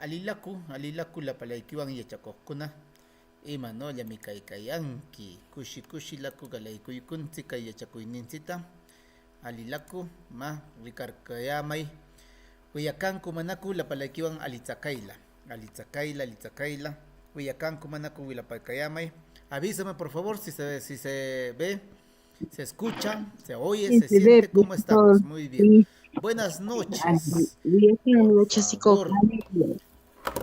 alilaku la palaykiwan yachakuqkuna ima no llami kaykayanki kushi galaykuykunchik kay yachakuyninchikta alilaku rikarkayamay willakanku manaku lapalaykiwan alitzakayla willakanku manaku wilapaykallamay. Avísame por favor si se ve, se escucha, se oye, Sí, se se ve, siente, cómo todo, estamos. Muy bien. sí, Buenas así, noches. bien, Por noches, favor, psicólogo.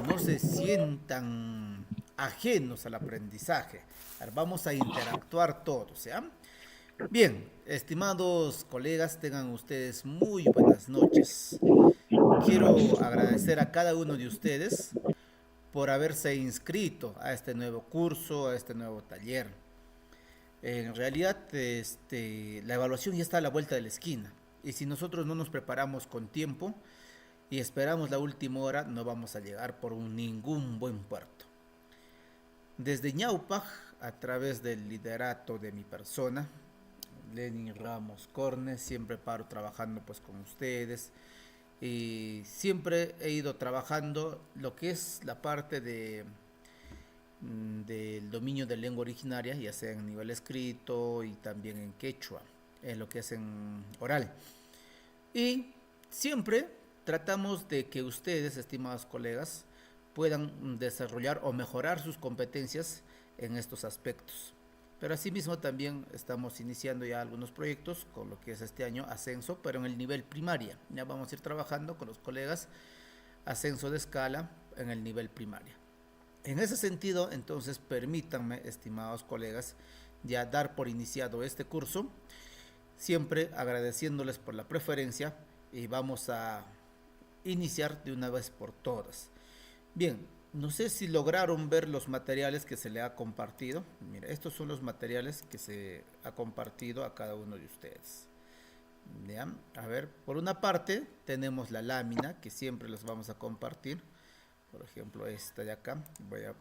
no se sientan ajenos al aprendizaje. A ver, vamos a interactuar todos, ¿ya? Bien, estimados colegas, tengan ustedes muy buenas noches. Quiero agradecer a cada uno de ustedes por haberse inscrito a este nuevo curso, a este nuevo taller. En realidad, la evaluación ya está a la vuelta de la esquina. Y si nosotros no nos preparamos con tiempo y esperamos la última hora, no vamos a llegar por ningún buen puerto. Desde Ñaupaj, a través del liderato de mi persona, Lenin Ramos Cornes, siempre paro trabajando pues con ustedes y siempre he ido trabajando lo que es la parte del dominio de lengua originaria, ya sea en nivel escrito y también en quechua, en lo que es en oral. Y siempre tratamos de que ustedes, estimados colegas, puedan desarrollar o mejorar sus competencias en estos aspectos. Pero asimismo también estamos iniciando ya algunos proyectos con lo que es este año ascenso, pero en el nivel primaria. Ya vamos a ir trabajando con los colegas ascenso de escala en el nivel primaria. En ese sentido, entonces, permítanme, estimados colegas, ya dar por iniciado este curso, siempre agradeciéndoles por la preferencia y vamos a iniciar de una vez por todas. Bien, no sé si lograron ver los materiales que se le ha compartido. Mira, estos son los materiales que se ha compartido a cada uno de ustedes. ¿Ya? A ver, por una parte tenemos la lámina que siempre les vamos a compartir. Por ejemplo, esta de acá.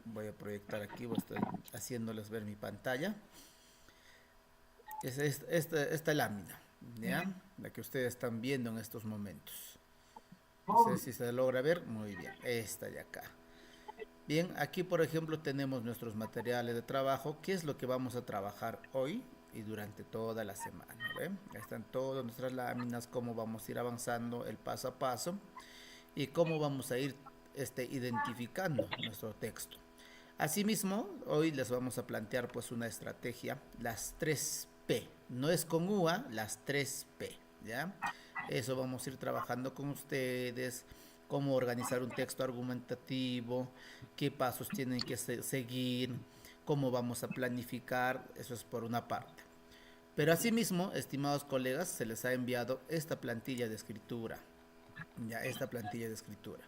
Voy a proyectar aquí, estoy haciéndoles ver mi pantalla. Es esta lámina, ¿ya? La que ustedes están viendo en estos momentos. No sé si se logra ver. Muy bien, esta de acá. Bien, aquí por ejemplo tenemos nuestros materiales de trabajo, qué es lo que vamos a trabajar hoy y durante toda la semana. ¿Ven? Ahí están todas nuestras láminas, cómo vamos a ir avanzando el paso a paso y cómo vamos a ir identificando nuestro texto. Asimismo, hoy les vamos a plantear pues una estrategia, las 3P. No es con UA, las 3P, ¿ya? Eso vamos a ir trabajando con ustedes, cómo organizar un texto argumentativo, qué pasos tienen que seguir, cómo vamos a planificar, eso es por una parte. Pero asimismo, estimados colegas, se les ha enviado esta plantilla de escritura, ya esta plantilla de escritura.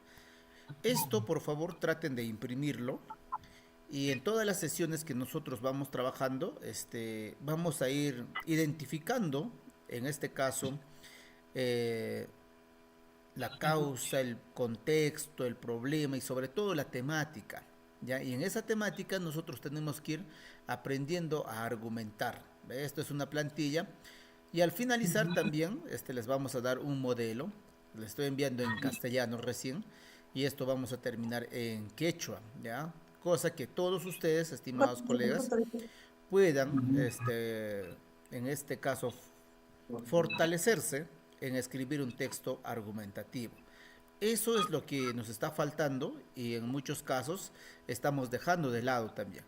Esto, por favor, traten de imprimirlo y en todas las sesiones que nosotros vamos trabajando, vamos a ir identificando, en este caso, eh, la causa, el contexto, el problema y sobre todo la temática. ¿Ya? Y en esa temática nosotros tenemos que ir aprendiendo a argumentar. ¿Ve? Esto es una plantilla. Y al finalizar también les vamos a dar un modelo. Le estoy enviando en castellano recién. Y esto vamos a terminar en quechua. ¿Ya? Cosa que todos ustedes, estimados colegas, puedan, en este caso, fortalecerse en escribir un texto argumentativo. Eso es lo que nos está faltando y en muchos casos estamos dejando de lado también.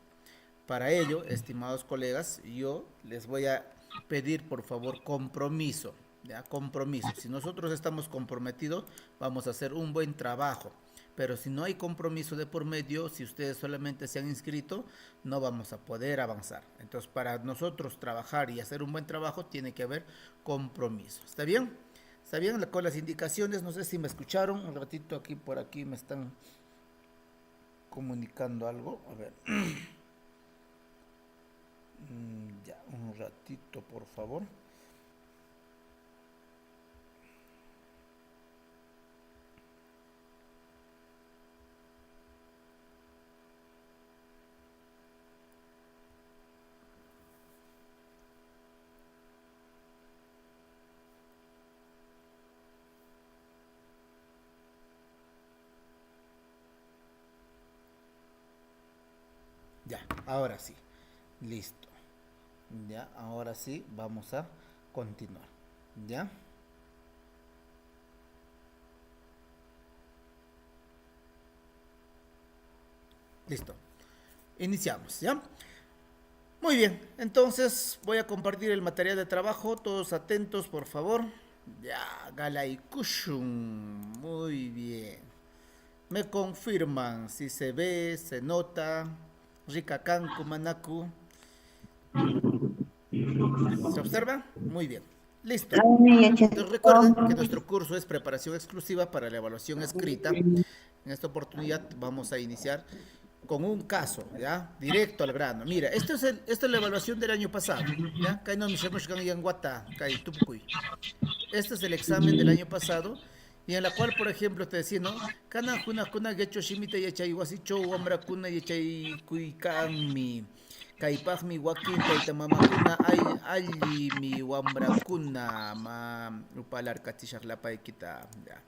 Para ello, estimados colegas, yo les voy a pedir por favor compromiso, ¿ya? Compromiso. Si nosotros estamos comprometidos, vamos a hacer un buen trabajo. Pero si no hay compromiso de por medio, si ustedes solamente se han inscrito, no vamos a poder avanzar. Entonces, para nosotros trabajar y hacer un buen trabajo, tiene que haber compromiso. ¿Está bien? ¿Está bien? Con las indicaciones, no sé si me escucharon. Un ratito aquí, por aquí me están comunicando algo. A ver. Ya, un ratito, por favor. Ahora sí, listo. Ya, ahora sí, vamos a continuar. ¿Ya? Listo. Iniciamos, ¿ya? Muy bien, entonces voy a compartir el material de trabajo. Todos atentos, por favor. Ya, Galay Kushun. Muy bien. Me confirman si se ve, se nota. Rikakan Kumanaku. ¿Se observa? Muy bien. Listo. Entonces recuerden que nuestro curso es preparación exclusiva para la evaluación escrita. En esta oportunidad vamos a iniciar con un caso, ¿ya? Directo al grano. Mira, esta es la evaluación del año pasado, ¿ya? Kai no mi shemos kan yang wata, kai tupukuy. Este es el examen del año pasado y en la cual, por ejemplo, te decía, ¿no? Kana juna kuna gecho shimita yachay wasicho wambra kuna yachay kuykami. Kaypaqmi wakin taytamamakuna alli mi wambrakuna ma upalarkachishaqlapaykita. Ya.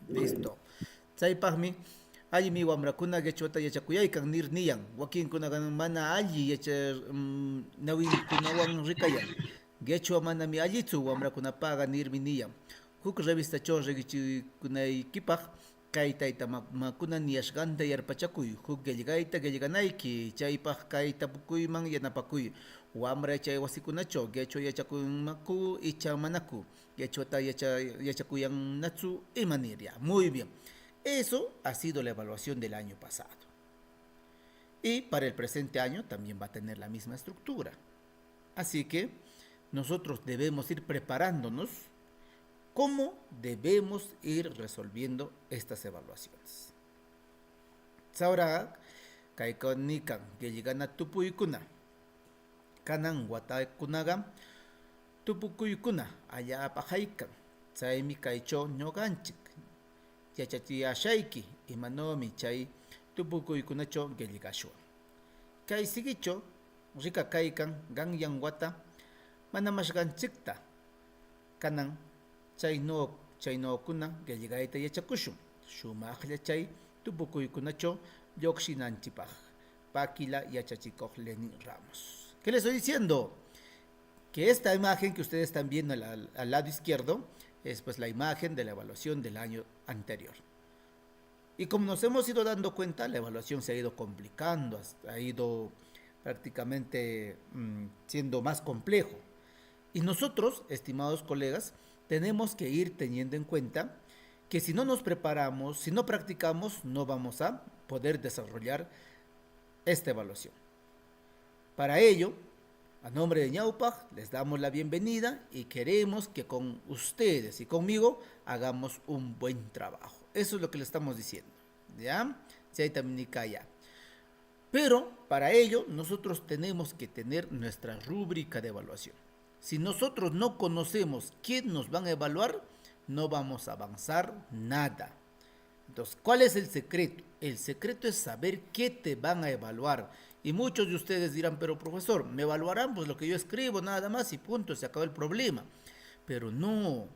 Listo. Chaypaqmi alli mi wambrakuna qechwata yachakuyaykan niyan. Wakinkunaqa mana alli nawinkunawan rikayan. Qechwa manami allitsu wamrakunapaqa nirmi niyan. Huk revistachaw riqichikunaykipaq kay taytamakuna niyashqanta yarpachakuy. Huk qillqayta chaypaq kay tapukuyman yanapakuy. Wamra chay wasikunachaw qechwa yachakunmaku icha manaku. Qechwata yachakuyannachu imanirya. Muy bien. Eso ha sido la evaluación del año pasado. Y para el presente año también va a tener la misma estructura. Así que nosotros debemos ir preparándonos cómo debemos ir resolviendo estas evaluaciones. Ahora, kaikonikan que llegan a tupuykuna, kanan watakunaga, tupukuykuna, allá pajaikan, saimi kaicho ñoganchik, yachachiyashayki, imanomi chay tupukuykunacho gelligashwa. Kay sigicho, rika kaikan, ganyan wata, manamashganchikta, kanan chayno kuna gelligaita yachakushun, shumaqlla chay tupukuykunacho lloqshinanchipaj, Paquila Yachachikoq Lenin Ramos. ¿Qué les estoy diciendo? Que esta imagen que ustedes están viendo al lado izquierdo es pues la imagen de la evaluación del año anterior. Y como nos hemos ido dando cuenta, la evaluación se ha ido complicando, ha ido prácticamente siendo más complejo. Y nosotros, estimados colegas, tenemos que ir teniendo en cuenta que si no nos preparamos, si no practicamos, no vamos a poder desarrollar esta evaluación. Para ello, a nombre de Ñaupaj, les damos la bienvenida y queremos que con ustedes y conmigo hagamos un buen trabajo. Eso es lo que le estamos diciendo, ¿ya? Pero para ello nosotros tenemos que tener nuestra rúbrica de evaluación. Si nosotros no conocemos quién nos van a evaluar, no vamos a avanzar nada. Entonces, ¿cuál es el secreto? El secreto es saber qué te van a evaluar. Y muchos de ustedes dirán, pero profesor, me evaluarán pues lo que yo escribo nada más y punto, se acabó el problema. Pero no,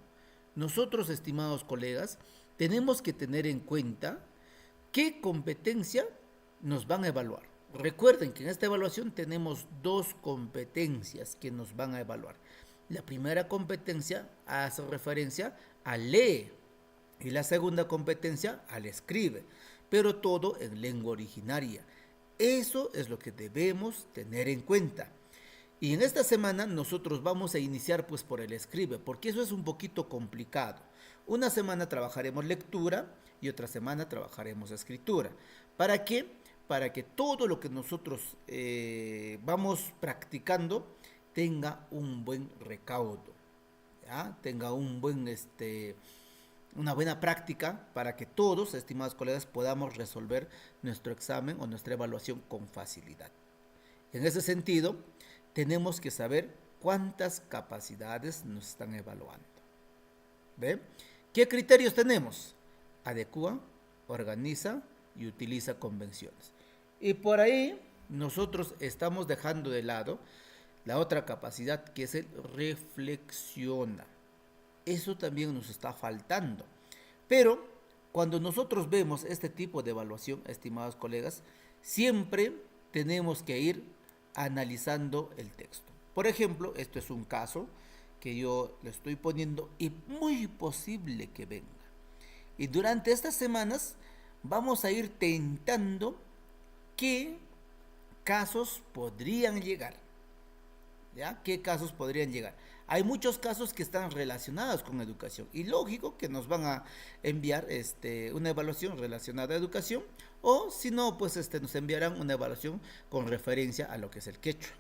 nosotros, estimados colegas, tenemos que tener en cuenta qué competencia nos van a evaluar. Recuerden que en esta evaluación tenemos dos competencias que nos van a evaluar. La primera competencia hace referencia al lee y la segunda competencia al escribe, pero todo en lengua originaria. Eso es lo que debemos tener en cuenta. Y en esta semana nosotros vamos a iniciar pues por el escribe, porque eso es un poquito complicado. Una semana trabajaremos lectura y otra semana trabajaremos escritura. ¿Para qué? Para que todo lo que nosotros vamos practicando tenga un buen recaudo, ¿ya? Tenga un buen, una buena práctica para que todos, estimados colegas, podamos resolver nuestro examen o nuestra evaluación con facilidad. En ese sentido, tenemos que saber cuántas capacidades nos están evaluando. ¿Ve? ¿Qué criterios tenemos? Adecua, organiza y utiliza convenciones. Y por ahí nosotros estamos dejando de lado la otra capacidad que es el reflexiona. Eso también nos está faltando. Pero cuando nosotros vemos este tipo de evaluación, estimados colegas, siempre tenemos que ir analizando el texto. Por ejemplo, esto es un caso que yo le estoy poniendo y muy posible que venga. Y durante estas semanas vamos a ir tentando qué casos podrían llegar. ¿Ya? ¿Qué casos podrían llegar? Hay muchos casos que están relacionados con educación y lógico que nos van a enviar una evaluación relacionada a educación o si no, pues nos enviarán una evaluación con referencia a lo que es el quechua.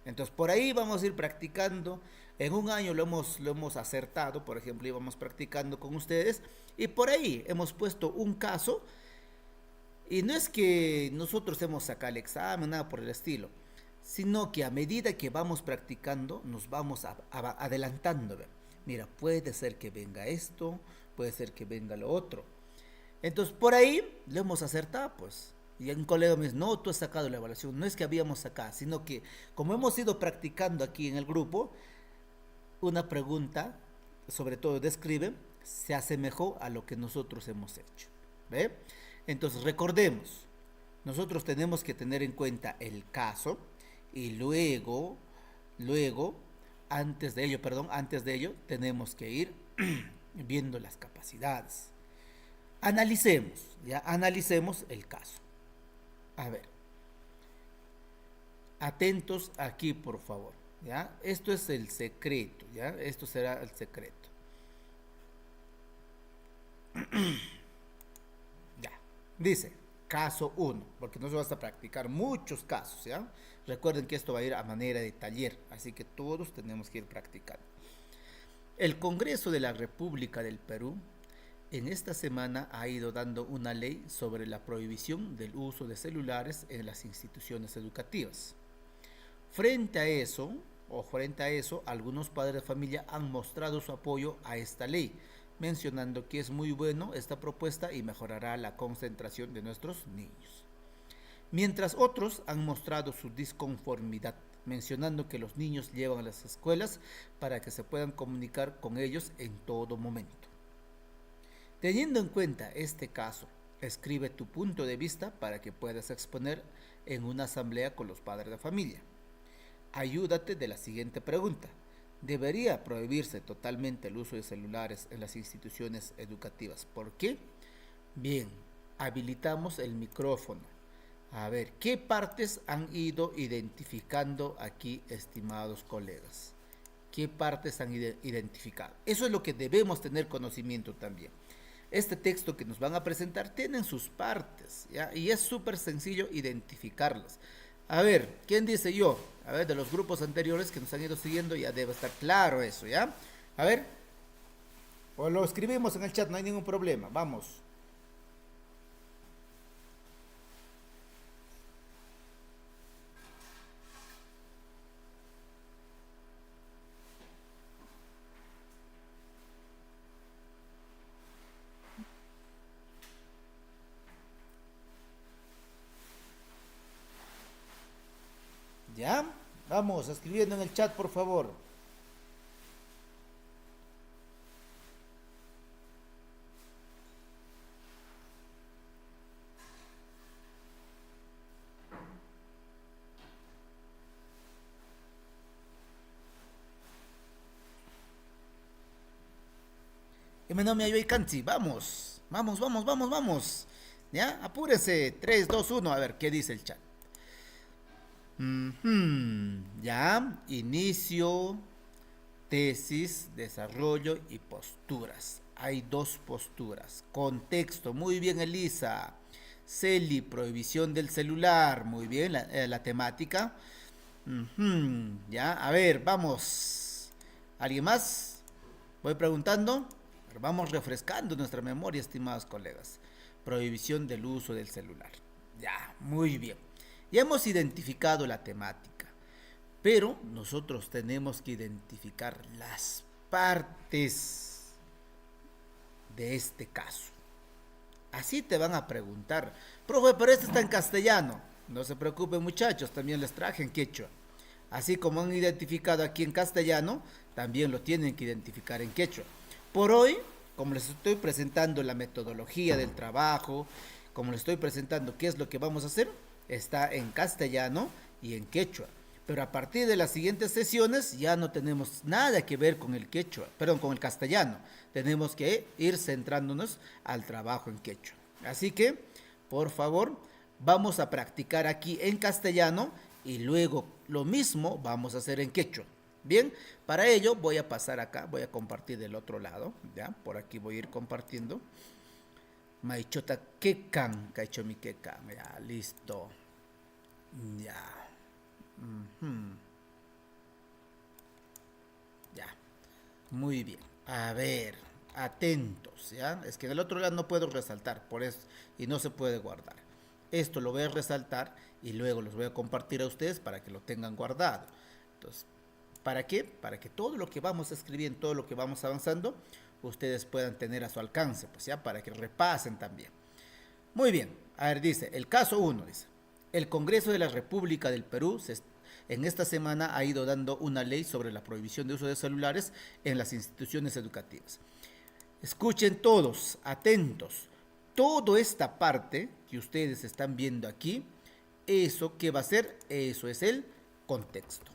Entonces por ahí vamos a ir practicando. En un año lo hemos acertado, por ejemplo, íbamos practicando con ustedes y por ahí hemos puesto un caso y no es que nosotros hemos sacado el examen, nada por el estilo, sino que a medida que vamos practicando nos vamos adelantando. Mira, puede ser que venga esto, puede ser que venga lo otro. Entonces por ahí lo hemos acertado, pues. Y un colega me dice, no, tú has sacado la evaluación. No es que habíamos sacado, sino que como hemos ido practicando aquí en el grupo, una pregunta, sobre todo describe, se asemejó a lo que nosotros hemos hecho. ¿Ve? Entonces recordemos, nosotros tenemos que tener en cuenta el caso y luego, antes de ello, tenemos que ir viendo las capacidades. Analicemos el caso. A ver, atentos aquí por favor, ¿ya? Esto es el secreto, ¿ya? Esto será el secreto. Ya, dice, caso 1, porque no se va a practicar muchos casos, ¿ya? Recuerden que esto va a ir a manera de taller, así que todos tenemos que ir practicando. El Congreso de la República del Perú en esta semana ha ido dando una ley sobre la prohibición del uso de celulares en las instituciones educativas. Frente a eso, algunos padres de familia han mostrado su apoyo a esta ley, mencionando que es muy bueno esta propuesta y mejorará la concentración de nuestros niños. Mientras otros han mostrado su disconformidad, mencionando que los niños llevan a las escuelas para que se puedan comunicar con ellos en todo momento. Teniendo en cuenta este caso, escribe tu punto de vista para que puedas exponer en una asamblea con los padres de familia. Ayúdate de la siguiente pregunta. ¿Debería prohibirse totalmente el uso de celulares en las instituciones educativas? ¿Por qué? Bien, habilitamos el micrófono. A ver, ¿qué partes han ido identificando aquí, estimados colegas? ¿Qué partes han identificado? Eso es lo que debemos tener conocimiento también. Este texto que nos van a presentar tienen sus partes, ¿ya? Y es súper sencillo identificarlas. A ver, ¿quién dice yo? A ver, de los grupos anteriores que nos han ido siguiendo ya debe estar claro eso, ¿ya? A ver, o lo escribimos en el chat, no hay ningún problema, vamos. ¿Ya? Vamos, escribiendo en el chat, por favor. Vamos, vamos. ¿Ya? Apúrese. 3, 2, 1. A ver, ¿qué dice el chat? Ya, inicio, tesis, desarrollo y posturas. Hay 2 posturas. Contexto, muy bien Elisa. CELI, prohibición del celular, muy bien la temática. Ya, a ver, vamos. ¿Alguien más? Voy preguntando. Vamos refrescando nuestra memoria, estimados colegas. Prohibición del uso del celular. Ya, muy bien. Ya hemos identificado la temática, pero nosotros tenemos que identificar las partes de este caso. Así te van a preguntar, profe, pero este está en castellano. No se preocupen muchachos, también les traje en quechua. Así como han identificado aquí en castellano, también lo tienen que identificar en quechua. Por hoy, como les estoy presentando la metodología del trabajo, como les estoy presentando qué es lo que vamos a hacer, está en castellano y en quechua. Pero a partir de las siguientes sesiones ya no tenemos nada que ver con el quechua, perdón, con el castellano. Tenemos que ir centrándonos al trabajo en quechua. Así que, por favor, vamos a practicar aquí en castellano y luego lo mismo vamos a hacer en quechua. Bien, para ello voy a pasar acá, voy a compartir del otro lado, ya, por aquí voy a ir compartiendo. Maichota kekan, kaichomi kekan, ya, listo. Ya. Ya, muy bien. A ver, atentos, ¿ya? Es que en el otro lado no puedo resaltar, por eso, y no se puede guardar. Esto lo voy a resaltar y luego los voy a compartir a ustedes para que lo tengan guardado. Entonces, ¿para qué? Para que todo lo que vamos escribiendo, todo lo que vamos avanzando, ustedes puedan tener a su alcance, pues ya, para que repasen también. Muy bien, a ver, dice, el caso 1, dice, el Congreso de la República del Perú en esta semana ha ido dando una ley sobre la prohibición de uso de celulares en las instituciones educativas. Escuchen todos, atentos, toda esta parte que ustedes están viendo aquí, ¿eso qué va a ser? Eso es el contexto,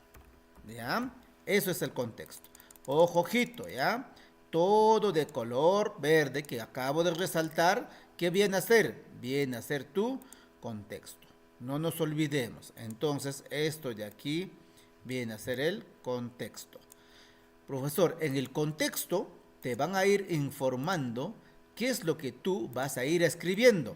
¿ya? Eso es el contexto. Ojo, ojito, ¿ya? Todo de color verde que acabo de resaltar, ¿qué viene a ser? Viene a ser tu contexto. No nos olvidemos. Entonces, esto de aquí viene a ser el contexto. Profesor, en el contexto te van a ir informando qué es lo que tú vas a ir escribiendo.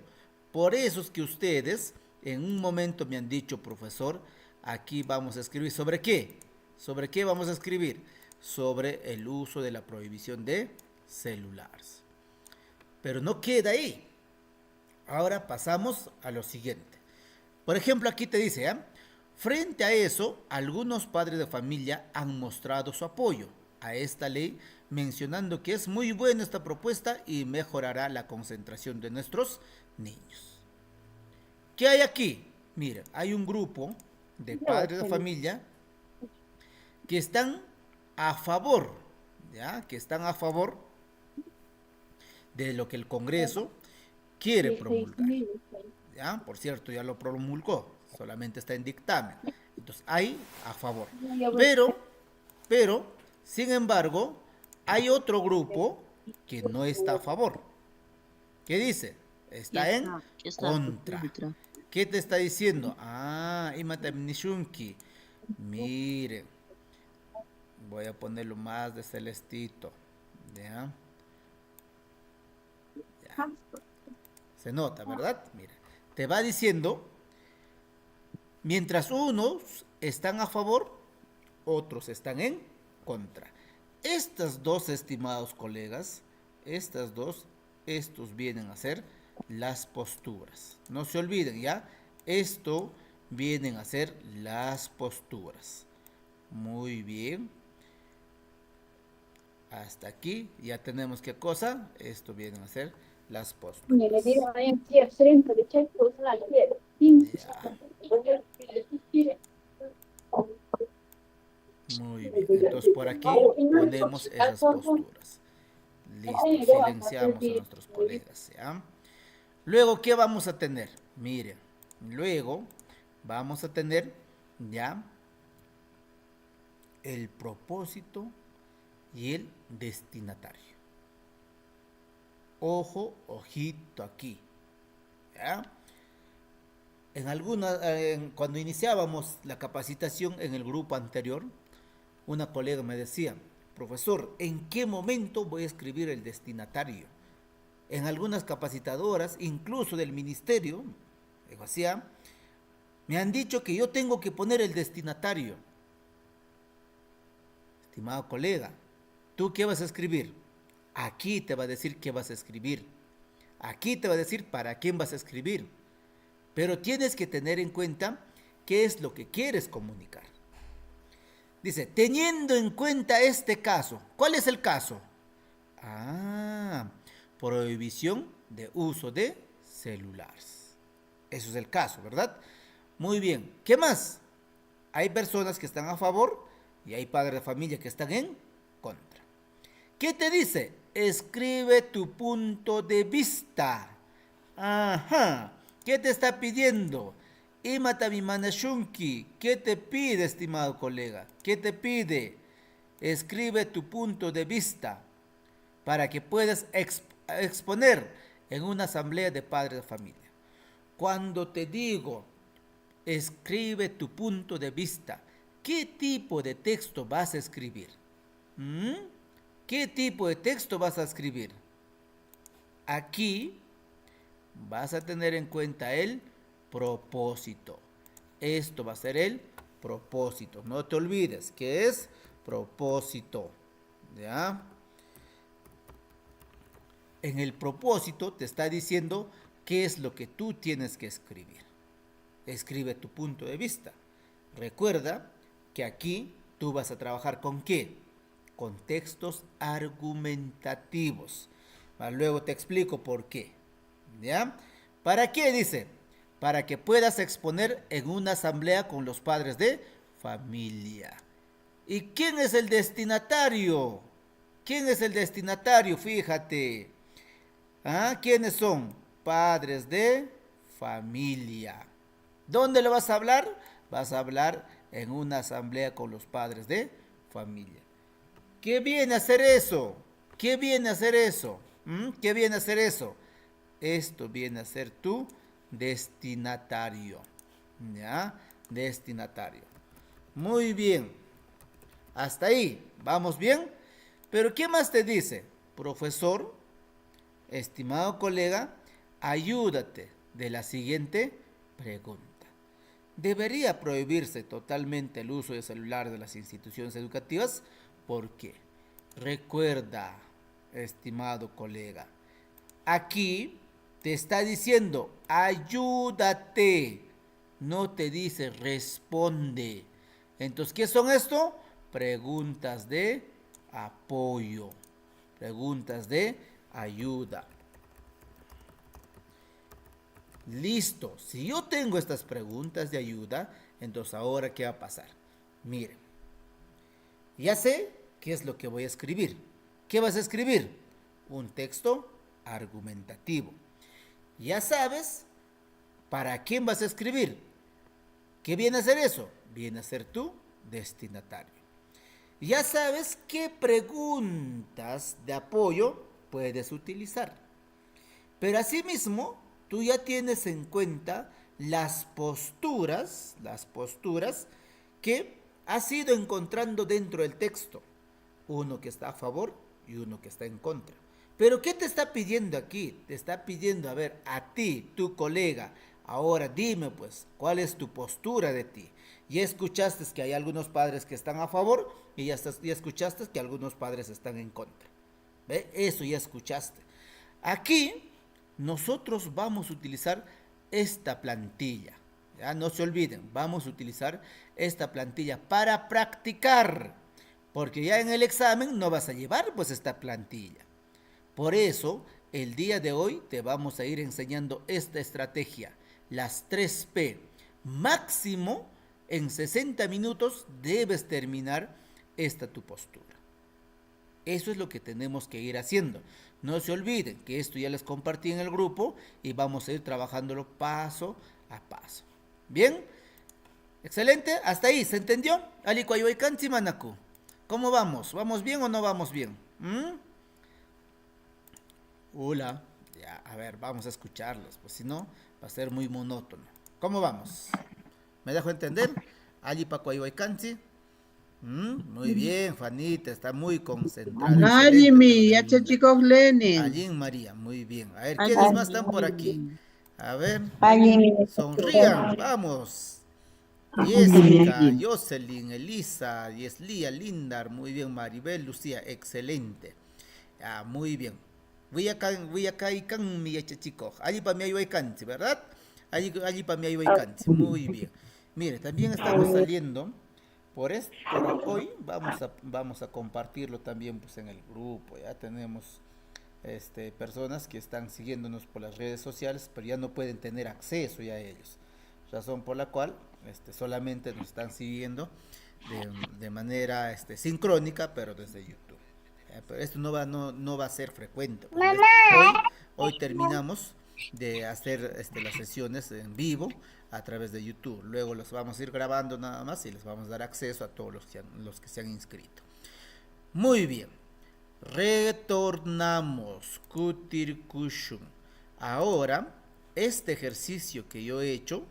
Por eso es que ustedes en un momento me han dicho, profesor, aquí vamos a escribir sobre qué. ¿Sobre qué vamos a escribir? Sobre el uso de la prohibición de celulares. Pero no queda ahí. Ahora pasamos a lo siguiente. Por ejemplo, aquí te dice, ¿eh? Frente a eso, algunos padres de familia han mostrado su apoyo a esta ley, mencionando que es muy buena esta propuesta y mejorará la concentración de nuestros niños. ¿Qué hay aquí? Miren, hay un grupo de padres de familia que están a favor, ¿ya? Que están a favor de lo que el Congreso quiere promulgar. ¿Ya? Por cierto, ya lo promulgó, solamente está en dictamen. Entonces, hay a favor. Pero, sin embargo, hay otro grupo que no está a favor. ¿Qué dice? Está en contra. ¿Qué te está diciendo? Imatamnishunki. Miren, voy a ponerlo más de celestito. ¿Ya? Ya. Se nota, ¿verdad? Mira, te va diciendo, mientras unos están a favor, otros están en contra. Estas dos, estimados colegas, estas dos, estos vienen a ser las posturas. No se olviden, ¿ya? Esto vienen a ser las posturas. Muy bien. Hasta aquí ya tenemos qué cosa. Esto vienen a ser las posturas. Muy bien. Entonces por aquí ponemos esas posturas. Listo. Silenciamos a nuestros colegas. ¿Ya? Luego, ¿qué vamos a tener? Miren. Luego vamos a tener ya el propósito y el destinatario. Ojo, ojito aquí. ¿Ya? Cuando iniciábamos la capacitación en el grupo anterior, una colega me decía, profesor, ¿en qué momento voy a escribir el destinatario? En algunas capacitadoras, incluso del ministerio, me han dicho que yo tengo que poner el destinatario. Estimado colega, ¿tú qué vas a escribir? Aquí te va a decir qué vas a escribir. Aquí te va a decir para quién vas a escribir. Pero tienes que tener en cuenta qué es lo que quieres comunicar. Dice, teniendo en cuenta este caso. ¿Cuál es el caso? Prohibición de uso de celulares. Eso es el caso, ¿verdad? Muy bien. ¿Qué más? Hay personas que están a favor y hay padres de familia que están en contra. ¿Qué te dice? Escribe tu punto de vista. Ajá. ¿Qué te está pidiendo? Imatami manashunki. ¿Qué te pide, estimado colega? ¿Qué te pide? Escribe tu punto de vista para que puedas exponer en una asamblea de padres de familia. Cuando te digo, escribe tu punto de vista, ¿qué tipo de texto vas a escribir? ¿Mm? ¿Qué tipo de texto vas a escribir? Aquí vas a tener en cuenta el propósito. Esto va a ser el propósito. No te olvides que es propósito. ¿Ya? En el propósito te está diciendo qué es lo que tú tienes que escribir. Escribe tu punto de vista. Recuerda que aquí tú vas a trabajar con qué? Con textos argumentativos. Luego te explico por qué. ¿Ya? ¿Para qué dice? Para que puedas exponer en una asamblea con los padres de familia. ¿Y quién es el destinatario? ¿Quién es el destinatario? Fíjate. ¿Ah? ¿Quiénes son? Padres de familia. ¿Dónde lo vas a hablar? Vas a hablar en una asamblea con los padres de familia. ¿Qué viene a hacer eso? ¿Qué viene a hacer eso? ¿Qué viene a hacer eso? Esto viene a ser tu destinatario. ¿Ya? Destinatario. Muy bien. Hasta ahí. ¿Vamos bien? Pero ¿qué más te dice? Profesor, estimado colega, ayúdate de la siguiente pregunta. ¿Debería prohibirse totalmente el uso de celular de las instituciones educativas? ¿Por qué? Recuerda, estimado colega, aquí te está diciendo ayúdate, no te dice responde. Entonces, ¿qué son esto? Preguntas de apoyo, preguntas de ayuda. Listo, si yo tengo estas preguntas de ayuda, entonces ahora ¿qué va a pasar? Miren, ya sé qué es lo que voy a escribir. ¿Qué vas a escribir? Un texto argumentativo. Ya sabes para quién vas a escribir. ¿Qué viene a ser eso? Viene a ser tu destinatario. Ya sabes qué preguntas de apoyo puedes utilizar. Pero asimismo, tú ya tienes en cuenta las posturas que has ido encontrando dentro del texto. Uno que está a favor y uno que está en contra. Pero ¿qué te está pidiendo aquí? Te está pidiendo, a ver, a ti, tu colega, ahora dime pues, ¿cuál es tu postura de ti? Ya escuchaste que hay algunos padres que están a favor y ya escuchaste que algunos padres están en contra. ¿Ve? Eso ya escuchaste. Aquí nosotros vamos a utilizar esta plantilla. Ya no se olviden, vamos a utilizar esta plantilla para practicar, porque ya en el examen no vas a llevar pues esta plantilla. Por eso, el día de hoy te vamos a ir enseñando esta estrategia, las 3P. Máximo en 60 minutos debes terminar esta tu postura. Eso es lo que tenemos que ir haciendo. No se olviden que esto ya les compartí en el grupo y vamos a ir trabajándolo paso a paso. ¿Bien? Excelente. Hasta ahí. ¿Se entendió? Alicuayoicanchi Manaku. ¿Cómo vamos? ¿Vamos bien o no vamos bien? Hola. Ya, a ver, vamos a escucharlos. Pues si no, va a ser muy monótono. ¿Cómo vamos? ¿Me dejo entender? Alipacuayoicanchi. Muy bien, Juanita, está muy concentrada. Allimi, Excelente, yachachikoq Lenin. Allí María, muy bien. A ver, ¿quiénes más están por aquí? Allimi. A ver, Allí, sonrían, vamos. Jessica, Jocelyn, Elisa, Yeslía, Lindar, muy bien. Maribel, Lucía, excelente. Muy bien. Voy acá y can mi chico. Allí para mi ayuda canchi, ¿verdad? Allí para mi ayuda canchi, muy bien. Mire, también estamos saliendo. Por hoy vamos a compartirlo también pues en el grupo. Ya tenemos personas que están siguiéndonos por las redes sociales, pero ya no pueden tener acceso ya a ellos. Razón por la cual solamente nos están siguiendo de manera sincrónica, pero desde YouTube. Pero esto no va a ser frecuente. Hoy terminamos de hacer las sesiones en vivo a través de YouTube. Luego los vamos a ir grabando nada más y les vamos a dar acceso a todos los que se han inscrito. Muy bien. Retornamos. Kutirkushun. Ahora, este ejercicio que yo he hecho,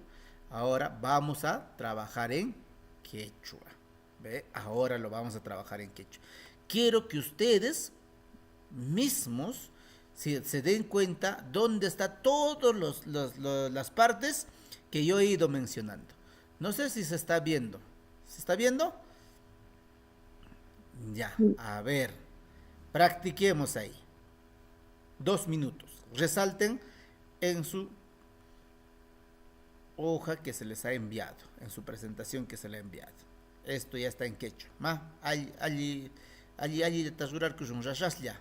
ahora vamos a trabajar en quechua. ¿Ve? Ahora lo vamos a trabajar en quechua. Quiero que ustedes mismos se den cuenta dónde están todas las partes que yo he ido mencionando. No sé si se está viendo. ¿Se está viendo? Ya, a ver, practiquemos ahí. 2 minutos. Resalten en su hoja que se les ha enviado, en su presentación que se le ha enviado. Esto ya está en quechua. Ma, allí de tasurar que es un rachas ya.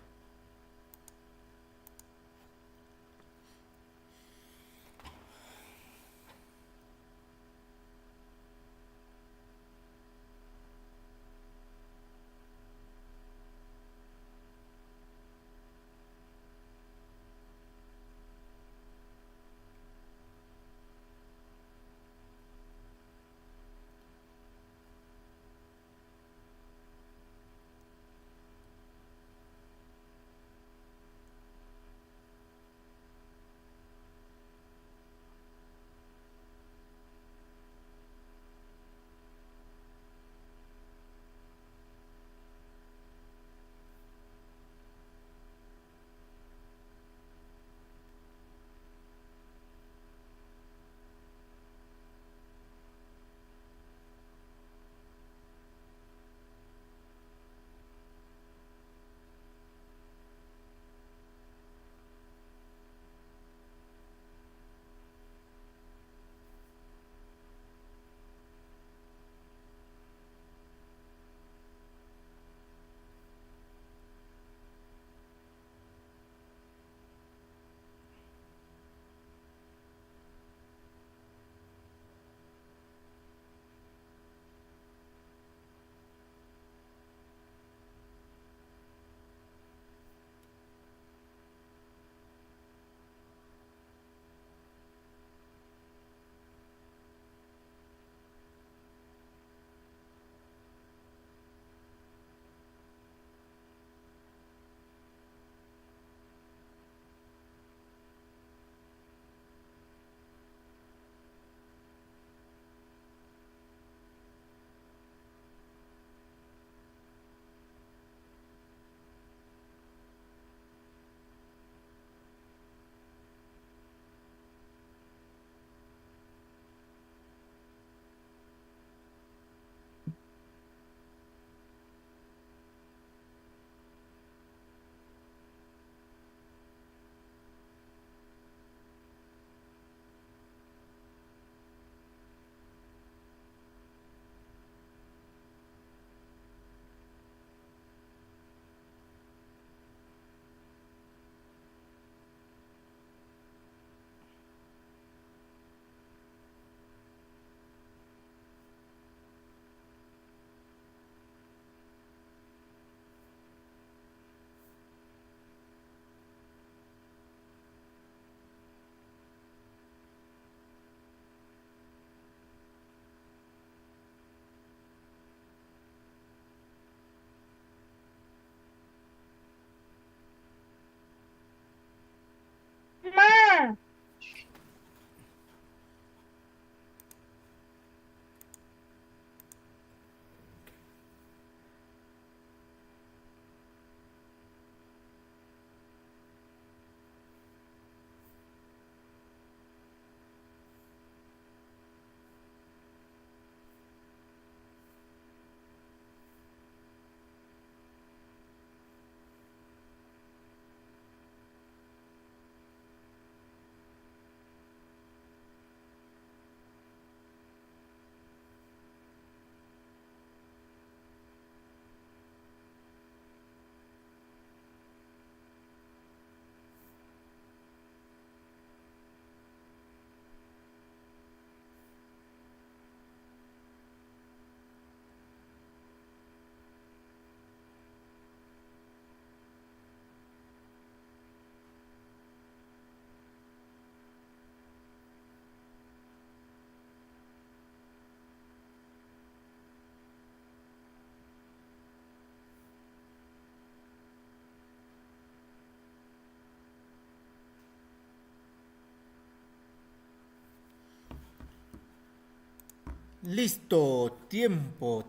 Listo, tiempo.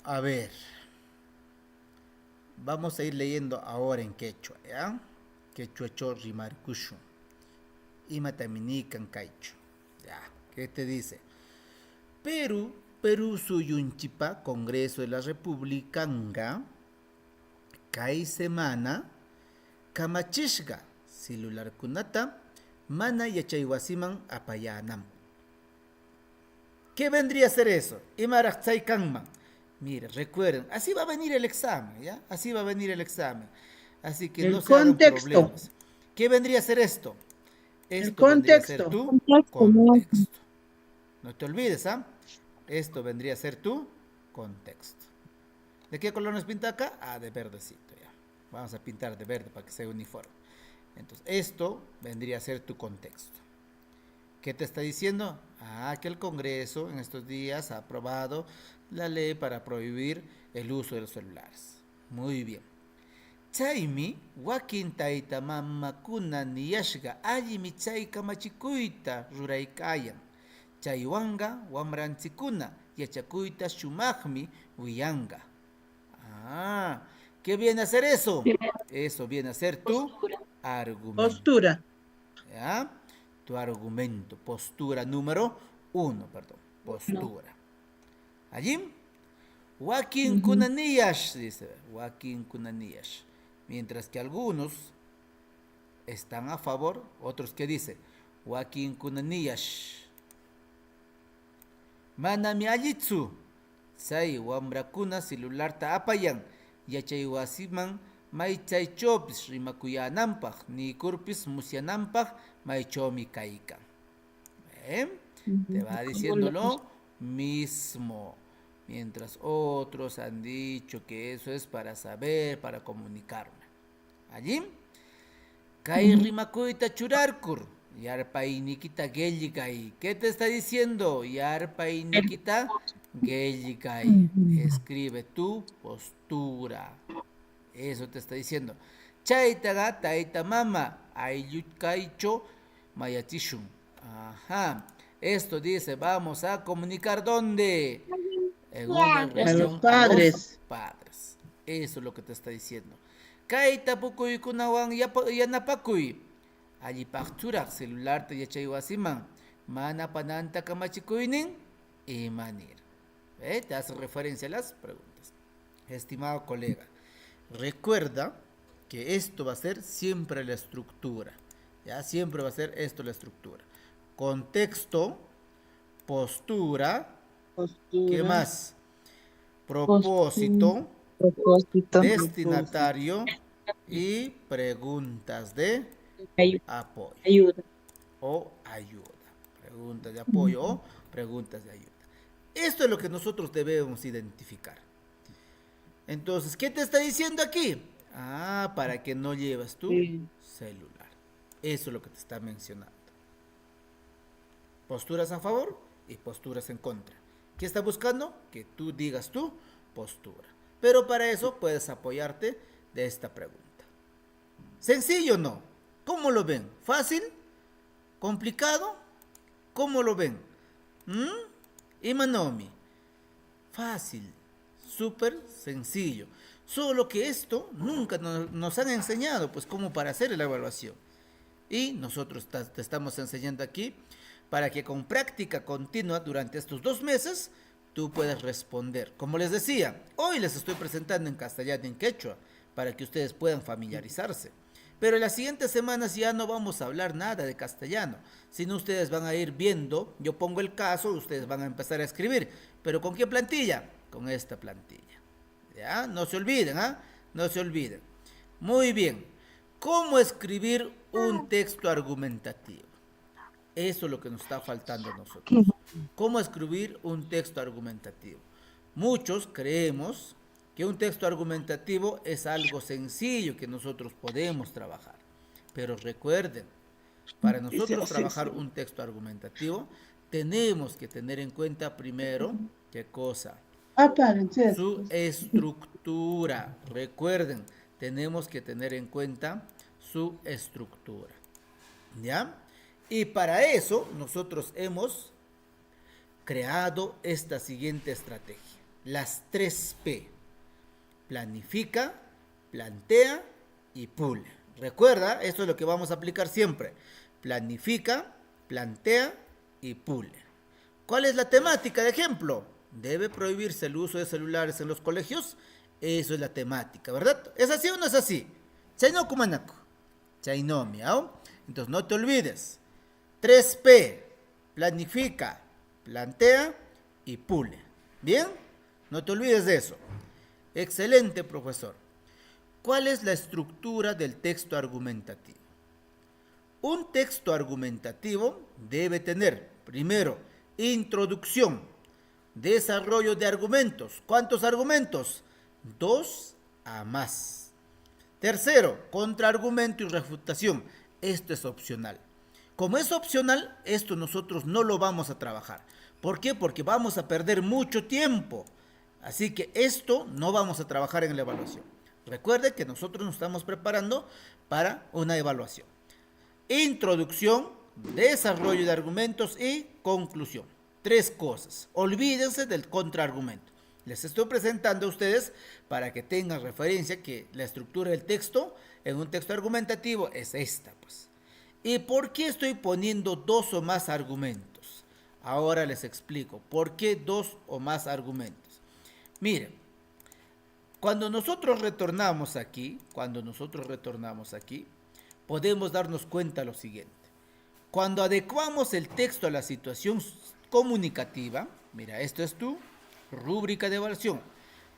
A ver, vamos a ir leyendo ahora en quechua, ¿ya? Quechua cho rimarkushu. Imataminikan kaicho. Ya, ¿qué te dice? Perú suyunchipa, Congreso de la República, kai semana, kamachishga, celular kunata, mana yachaywasiman apayanam. ¿Qué vendría a ser eso? Imarakzai kanman. Mire, recuerden, así va a venir el examen, ¿ya? Así va a venir el examen. Así que no El se hagan contexto. problemas. ¿Qué vendría a ser esto? El Esto vendría a ser contexto. tu Contexto, ¿no? contexto. No te olvides, ¿ah? Esto vendría a ser tu contexto. ¿De qué color nos pinta acá? Ah, de verdecito, ya. Vamos a pintar de verde para que sea uniforme. Entonces, esto vendría a ser tu contexto. ¿Qué te está diciendo? Ah, que el Congreso en estos días ha aprobado la ley para prohibir el uso de los celulares. Muy bien. Chaymi, wakin tayta mamakuna niyashga allimi chay kamachikuyta ruraykayan. Chaywanga wamranchikuna yachakuyta shumaqmi wiyanga. Ah, ¿qué viene a ser eso? Eso viene a ser tu argumento. Postura. ¿Ya? Tu argumento, postura número 1, perdón, postura. Allí, Wakin Kunaniyash, dice, Wakin Kunaniyash. Mientras que algunos están a favor, otros que dice, Wakin Kunaniyash. Manami allitsu, say wamrakuna celularta apayan, yachaywasiman maychaychopis rimakuyananpaq, ni kurpis musyananpaq, maychomi kaykan. Te va diciendo lo mismo. Mientras otros han dicho que eso es para saber, para comunicarme. Allí, kay rimakuyta churarkur, yarpaynikita gelligay. ¿Qué te está diciendo? Yarpaynikita gelligay. Escribe tu postura. Eso te está diciendo. Chaytaga taita mama ayutkaicho mayatishun. Ajá. Esto dice, vamos a comunicar ¿dónde? En una A los reunión a los padres. padres. Eso es lo que te está diciendo. Kaita pukuy kunawan yanapakuy. Allí pachura celular te yachaywasiman. Mana pananta kamachikuynin y manir. Te hace referencia a las preguntas. Estimado colega, recuerda que esto va a ser siempre la estructura. Ya siempre va a ser esto la estructura. Contexto, postura, Postura. ¿qué más? Propósito, Propósito. destinatario y preguntas de apoyo Ayuda. o ayuda. Preguntas de apoyo o preguntas de ayuda. Esto es lo que nosotros debemos identificar. Entonces, ¿qué te está diciendo aquí? Ah, para que no lleves tu celular. Eso es lo que te está mencionando. Posturas a favor y posturas en contra. ¿Qué está buscando? Que tú digas tu postura. Pero para eso puedes apoyarte de esta pregunta. ¿Sencillo o no? ¿Cómo lo ven? ¿Fácil? ¿Complicado? ¿Cómo lo ven? Imanomi. Fácil. Súper sencillo. Solo que esto nunca nos han enseñado, pues, cómo para hacer la evaluación. Y nosotros te estamos enseñando aquí para que con práctica continua durante estos 2 meses tú puedas responder. Como les decía, hoy les estoy presentando en castellano y en quechua para que ustedes puedan familiarizarse. Pero en las siguientes semanas ya no vamos a hablar nada de castellano, sino ustedes van a ir viendo, yo pongo el caso, ustedes van a empezar a escribir. ¿Pero con qué plantilla? Con esta plantilla. ¿Ya? No se olviden, ¿ah? No se olviden. Muy bien. ¿Cómo escribir un texto argumentativo? Eso es lo que nos está faltando a nosotros. ¿Cómo escribir un texto argumentativo? Muchos creemos que un texto argumentativo es algo sencillo que nosotros podemos trabajar. Pero recuerden, para nosotros trabajar un texto argumentativo, tenemos que tener en cuenta primero, ¿qué cosa? Su estructura. Recuerden, tenemos que tener en cuenta su estructura. ¿Ya? Y para eso nosotros hemos creado esta siguiente estrategia. Las 3P. Planifica, plantea y pule. Recuerda, esto es lo que vamos a aplicar siempre. Planifica, plantea y pule. ¿Cuál es la temática de ejemplo? ¿Debe prohibirse el uso de celulares en los colegios? Eso es la temática, ¿verdad? ¿Es así o no es así? Chaino kumanaku. Chaino miau. Entonces no te olvides. 3P. Planifica, plantea y pule. ¿Bien? No te olvides de eso. Excelente, profesor. ¿Cuál es la estructura del texto argumentativo? Un texto argumentativo debe tener, primero, introducción, desarrollo de argumentos. ¿Cuántos argumentos? 2 a más. Tercero, contraargumento y refutación. Esto es opcional. Como es opcional, esto nosotros no lo vamos a trabajar. ¿Por qué? Porque vamos a perder mucho tiempo. Así que esto no vamos a trabajar en la evaluación. Recuerde que nosotros nos estamos preparando para una evaluación. Introducción, desarrollo de argumentos y conclusión. 3 cosas. Olvídense del contraargumento. Les estoy presentando a ustedes para que tengan referencia que la estructura del texto en un texto argumentativo es esta, pues. ¿Y por qué estoy poniendo 2 o más argumentos? Ahora les explico. ¿Por qué 2 o más argumentos? Miren, cuando nosotros retornamos aquí, podemos darnos cuenta de lo siguiente. Cuando adecuamos el texto a la situación comunicativa, mira, esto es tu rúbrica de evaluación.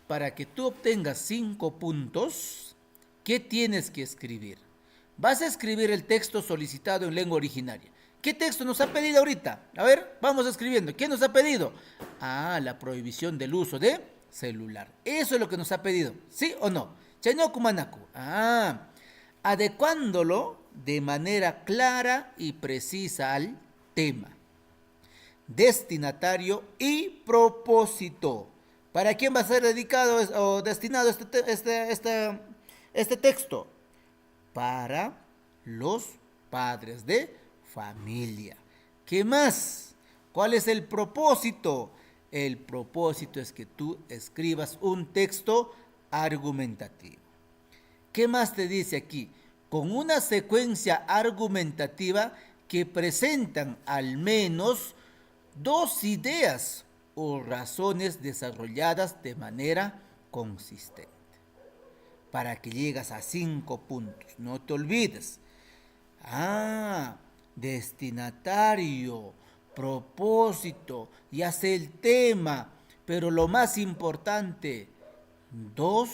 Para que tú obtengas 5 puntos, ¿qué tienes que escribir? Vas a escribir el texto solicitado en lengua originaria. ¿Qué texto nos ha pedido ahorita? A ver, vamos escribiendo. ¿Qué nos ha pedido? La prohibición del uso de celular. Eso es lo que nos ha pedido. ¿Sí o no? Chainoku manaku. Adecuándolo de manera clara y precisa al tema, destinatario y propósito. ¿Para quién va a ser dedicado o destinado este texto? Para los padres de familia. ¿Qué más? ¿Cuál es el propósito? El propósito es que tú escribas un texto argumentativo. ¿Qué más te dice aquí? Con una secuencia argumentativa que presentan al menos 2 ideas o razones desarrolladas de manera consistente. Para que llegas a 5 puntos. No te olvides. Destinatario, propósito, ya sé el tema, pero lo más importante, 2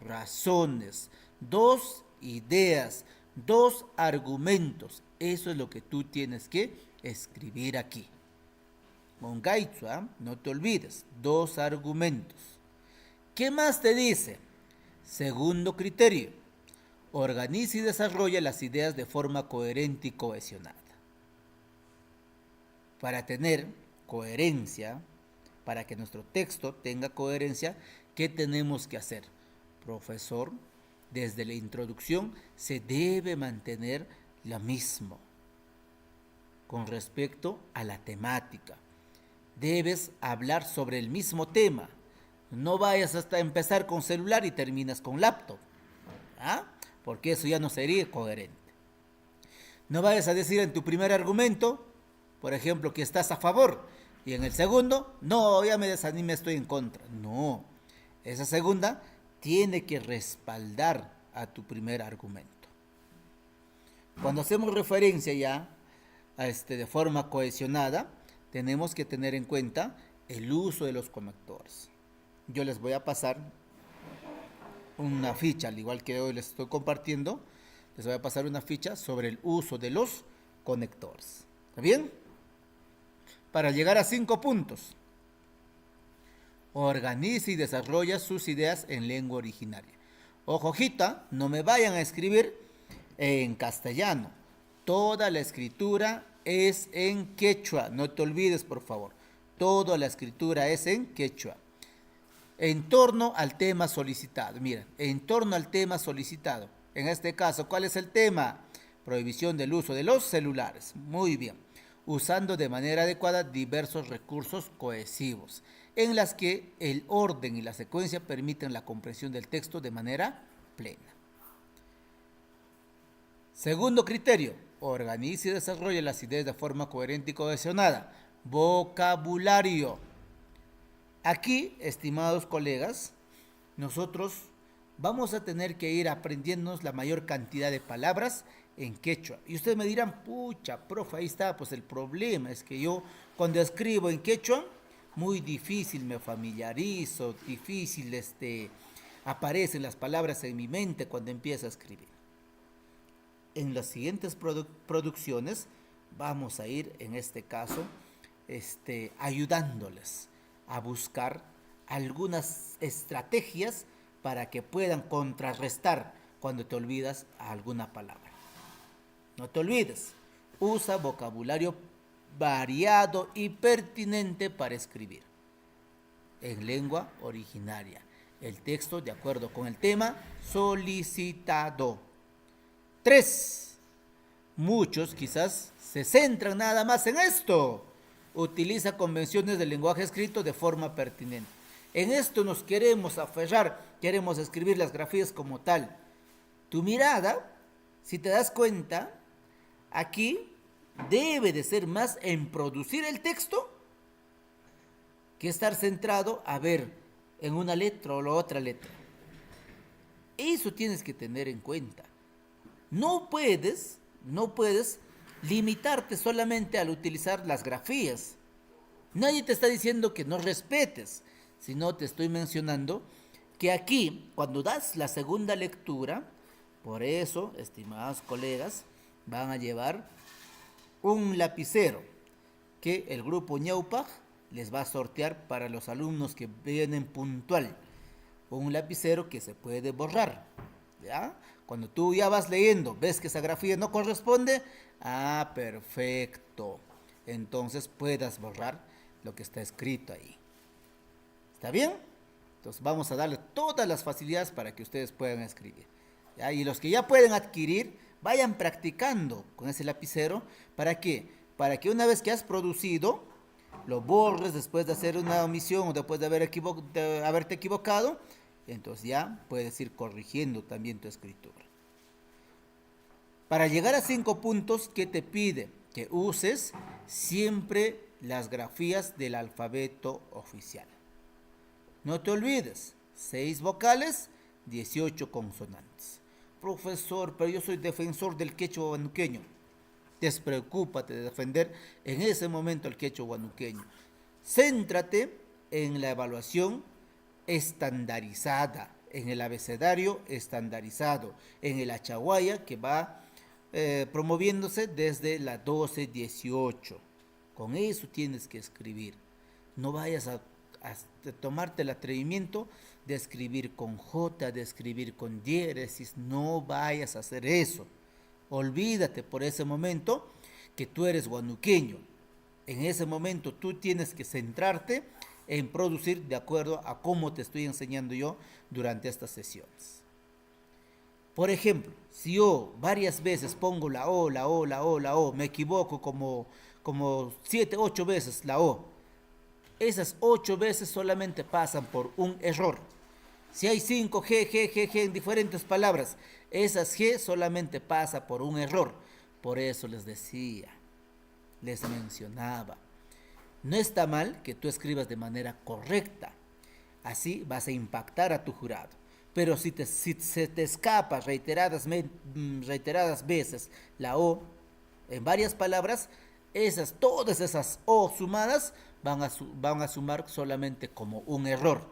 razones, 2 ideas, 2 argumentos. Eso es lo que tú tienes que escribir aquí. Mongaitsu, no te olvides, 2 argumentos. ¿Qué más te dice? Segundo criterio, organiza y desarrolla las ideas de forma coherente y cohesionada. Para tener coherencia, para que nuestro texto tenga coherencia, ¿qué tenemos que hacer? Profesor, desde la introducción se debe mantener lo mismo con respecto a la temática. Debes hablar sobre el mismo tema. No vayas hasta empezar con celular y terminas con laptop. Porque eso ya no sería coherente. No vayas a decir en tu primer argumento, por ejemplo, que estás a favor, y en el segundo, no, ya me desanimé, estoy en contra. No, esa segunda tiene que respaldar a tu primer argumento. Cuando hacemos referencia ya de forma cohesionada, tenemos que tener en cuenta el uso de los conectores. Yo les voy a pasar una ficha, al igual que hoy les estoy compartiendo, les voy a pasar una ficha sobre el uso de los conectores. ¿Está bien? Para llegar a 5 puntos. Organiza y desarrolla sus ideas en lengua originaria. Ojojita, no me vayan a escribir en castellano. Toda la escritura es en quechua. No te olvides, por favor. Toda la escritura es en quechua. En torno al tema solicitado. Miren, en torno al tema solicitado. En este caso, ¿cuál es el tema? Prohibición del uso de los celulares. Muy bien. usando de manera adecuada diversos recursos cohesivos, en las que el orden y la secuencia permiten la comprensión del texto de manera plena. Segundo criterio, organiza y desarrolla las ideas de forma coherente y cohesionada. Vocabulario. Aquí, estimados colegas, nosotros vamos a tener que ir aprendiéndonos la mayor cantidad de palabras en quechua. Y ustedes me dirán, pucha, profe, ahí está, pues el problema es que yo cuando escribo en quechua, muy difícil me familiarizo, difícil aparecen las palabras en mi mente cuando empiezo a escribir. En las siguientes producciones vamos a ir, en este caso, ayudándoles a buscar algunas estrategias para que puedan contrarrestar cuando te olvidas alguna palabra. No te olvides, usa vocabulario variado y pertinente para escribir en lengua originaria. El texto de acuerdo con el tema solicitado. 3. Muchos quizás se centran nada más en esto. Utiliza convenciones del lenguaje escrito de forma pertinente. En esto nos queremos aferrar, queremos escribir las grafías como tal. Tu mirada, si te das cuenta, aquí debe de ser más en producir el texto que estar centrado a ver en una letra o la otra letra. Eso tienes que tener en cuenta. No puedes limitarte solamente al utilizar las grafías. Nadie te está diciendo que no respetes, sino te estoy mencionando que aquí, cuando das la segunda lectura, por eso, estimados colegas, van a llevar un lapicero que el grupo Ñaupaj les va a sortear para los alumnos que vienen puntual. Un lapicero que se puede borrar, ¿ya? Cuando tú ya vas leyendo, ves que esa grafía no corresponde, perfecto. Entonces puedas borrar lo que está escrito ahí. ¿Está bien? Entonces vamos a darle todas las facilidades para que ustedes puedan escribir, ¿ya? Y los que ya pueden adquirir, vayan practicando con ese lapicero. ¿Para qué? Para que una vez que has producido, lo borres después de hacer una omisión o después de haberte equivocado, entonces ya puedes ir corrigiendo también tu escritura. Para llegar a 5 puntos, ¿qué te pide? Que uses siempre las grafías del alfabeto oficial. No te olvides, 6 vocales, 18 consonantes. Profesor, pero yo soy defensor del quechua huanuqueño. Despreocúpate de defender en ese momento el quechua huanuqueño. Céntrate en la evaluación estandarizada, en el abecedario estandarizado, en el achaguaya que va promoviéndose desde la 12-18. Con eso tienes que escribir. No vayas a tomarte el atrevimiento de escribir con J, de escribir con diéresis. No vayas a hacer eso. Olvídate por ese momento que tú eres huanuqueño. En ese momento tú tienes que centrarte en producir de acuerdo a cómo te estoy enseñando yo durante estas sesiones. Por ejemplo, si yo varias veces pongo la O, me equivoco como 7, 8 veces la O, esas 8 veces solamente pasan por un error. Si hay 5 G en diferentes palabras, esas G solamente pasa por un error. Por eso les decía, les mencionaba, no está mal que tú escribas de manera correcta. Así vas a impactar a tu jurado. Pero si se te escapa reiteradas veces la O en varias palabras, todas esas O sumadas van a sumar solamente como un error.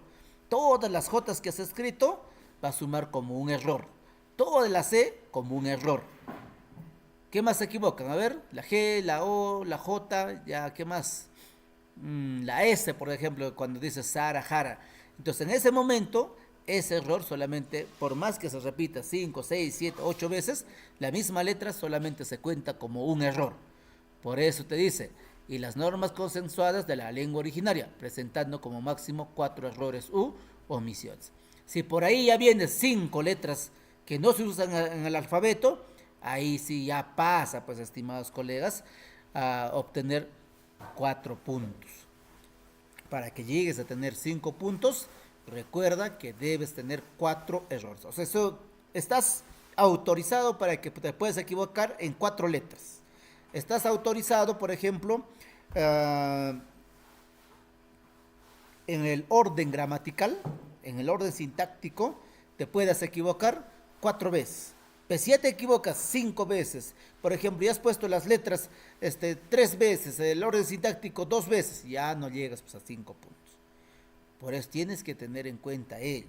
Todas las J que has escrito va a sumar como un error. Todas las C como un error. ¿Qué más se equivocan? A ver, la G, la O, la J, ya, ¿qué más? La S, por ejemplo, cuando dice Sara, Jara. Entonces, en ese momento, ese error solamente, por más que se repita 5, 6, 7, 8 veces, la misma letra solamente se cuenta como un error. Por eso te dice, y las normas consensuadas de la lengua originaria, presentando como máximo 4 errores u omisiones. Si por ahí ya vienes 5 letras que no se usan en el alfabeto, ahí sí ya pasa, pues, estimados colegas, a obtener 4 puntos. Para que llegues a tener 5 puntos, recuerda que debes tener 4 errores. O sea, eso estás autorizado para que te puedas equivocar en 4 letras. Estás autorizado, por ejemplo, en el orden gramatical, en el orden sintáctico, te puedas equivocar 4 veces. Pero si ya te equivocas 5 veces, por ejemplo, ya has puesto las letras 3 veces, el orden sintáctico 2 veces, ya no llegas pues, a 5 puntos. Por eso tienes que tener en cuenta ello.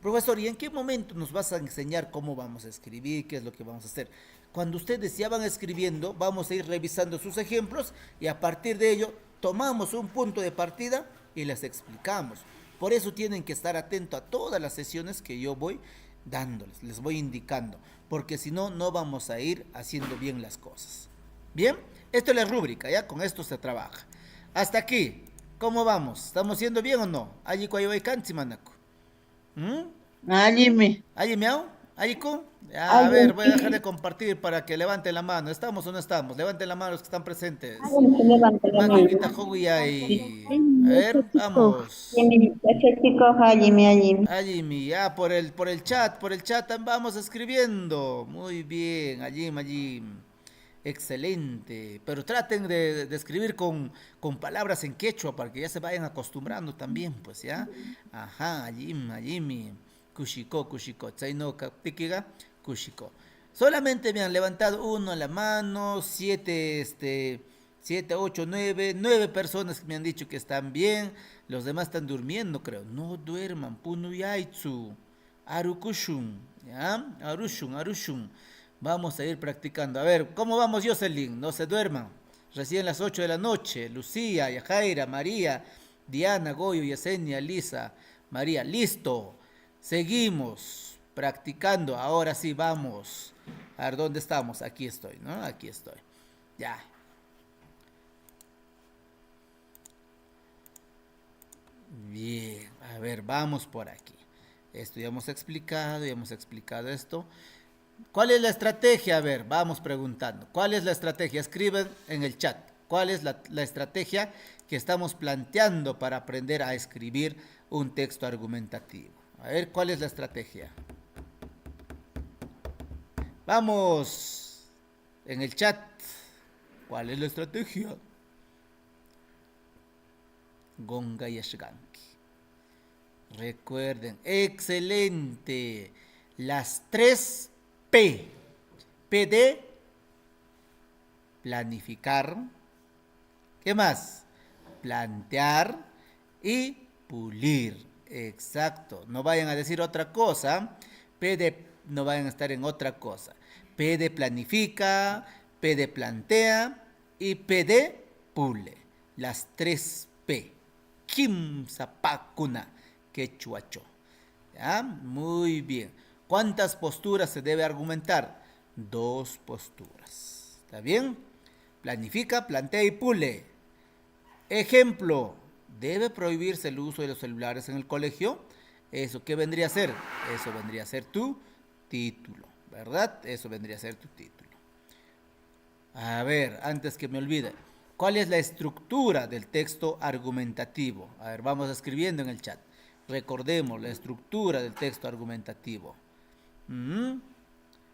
Profesor, ¿y en qué momento nos vas a enseñar cómo vamos a escribir, qué es lo que vamos a hacer? Cuando ustedes ya van escribiendo, vamos a ir revisando sus ejemplos y a partir de ello tomamos un punto de partida y les explicamos. Por eso tienen que estar atentos a todas las sesiones que yo voy dándoles, les voy indicando, porque si no, no vamos a ir haciendo bien las cosas. Bien, esto es la rúbrica, ya con esto se trabaja. Hasta aquí, ¿cómo vamos? ¿Estamos yendo bien o no? Allí cuando canchi manaco. Allime. ¿Allí miau? ¿Allico? A ver, voy a dejar de compartir para que levanten la mano. ¿Estamos o no estamos? Levanten la mano los que están presentes. Levante la mano. Maguita Joguya y... A ver, vamos. Allí mi, ya por el chat vamos escribiendo. Muy bien, allí. Excelente. Pero traten de escribir con palabras en quechua para que ya se vayan acostumbrando también, pues ya. Ajá, allí mi. Kushiko. Tsaino kaptikiga, kushiko. Solamente me han levantado uno a la mano, 8, 9 personas que me han dicho que están bien, los demás están durmiendo, creo. No duerman, punuyaitsu, arukushun, ¿ya? Arushun. Vamos a ir practicando. A ver, ¿cómo vamos, Jocelyn? No se duerman. Recién las 8 de la noche. Lucía, Yajaira, María, Diana, Goyo, Yesenia, Lisa, María. Listo. Seguimos practicando. Ahora sí, vamos. A ver, ¿dónde estamos? Aquí estoy, ¿no? Aquí estoy. Ya. Bien. A ver, vamos por aquí. Esto ya hemos explicado esto. ¿Cuál es la estrategia? A ver, vamos preguntando. ¿Cuál es la estrategia? Escriben en el chat. ¿Cuál es la estrategia que estamos planteando para aprender a escribir un texto argumentativo? A ver, ¿cuál es la estrategia? Vamos en el chat. ¿Cuál es la estrategia? Gonga Yashganki. Recuerden, excelente. Las 3 P. P de planificar. ¿Qué más? Plantear y pulir. Exacto. No vayan a decir otra cosa. No vayan a estar en otra cosa. P de planifica, P de plantea y P de pule. Las 3 P. Kim sapakuna quechuacho. ¿Ya? Muy bien. ¿Cuántas posturas se debe argumentar? 2 posturas. ¿Está bien? Planifica, plantea y pule. Ejemplo, ¿debe prohibirse el uso de los celulares en el colegio? ¿Eso qué vendría a ser? Eso vendría a ser tu título, ¿verdad? Eso vendría a ser tu título. A ver, antes que me olvide, ¿cuál es la estructura del texto argumentativo? A ver, vamos escribiendo en el chat. Recordemos la estructura del texto argumentativo.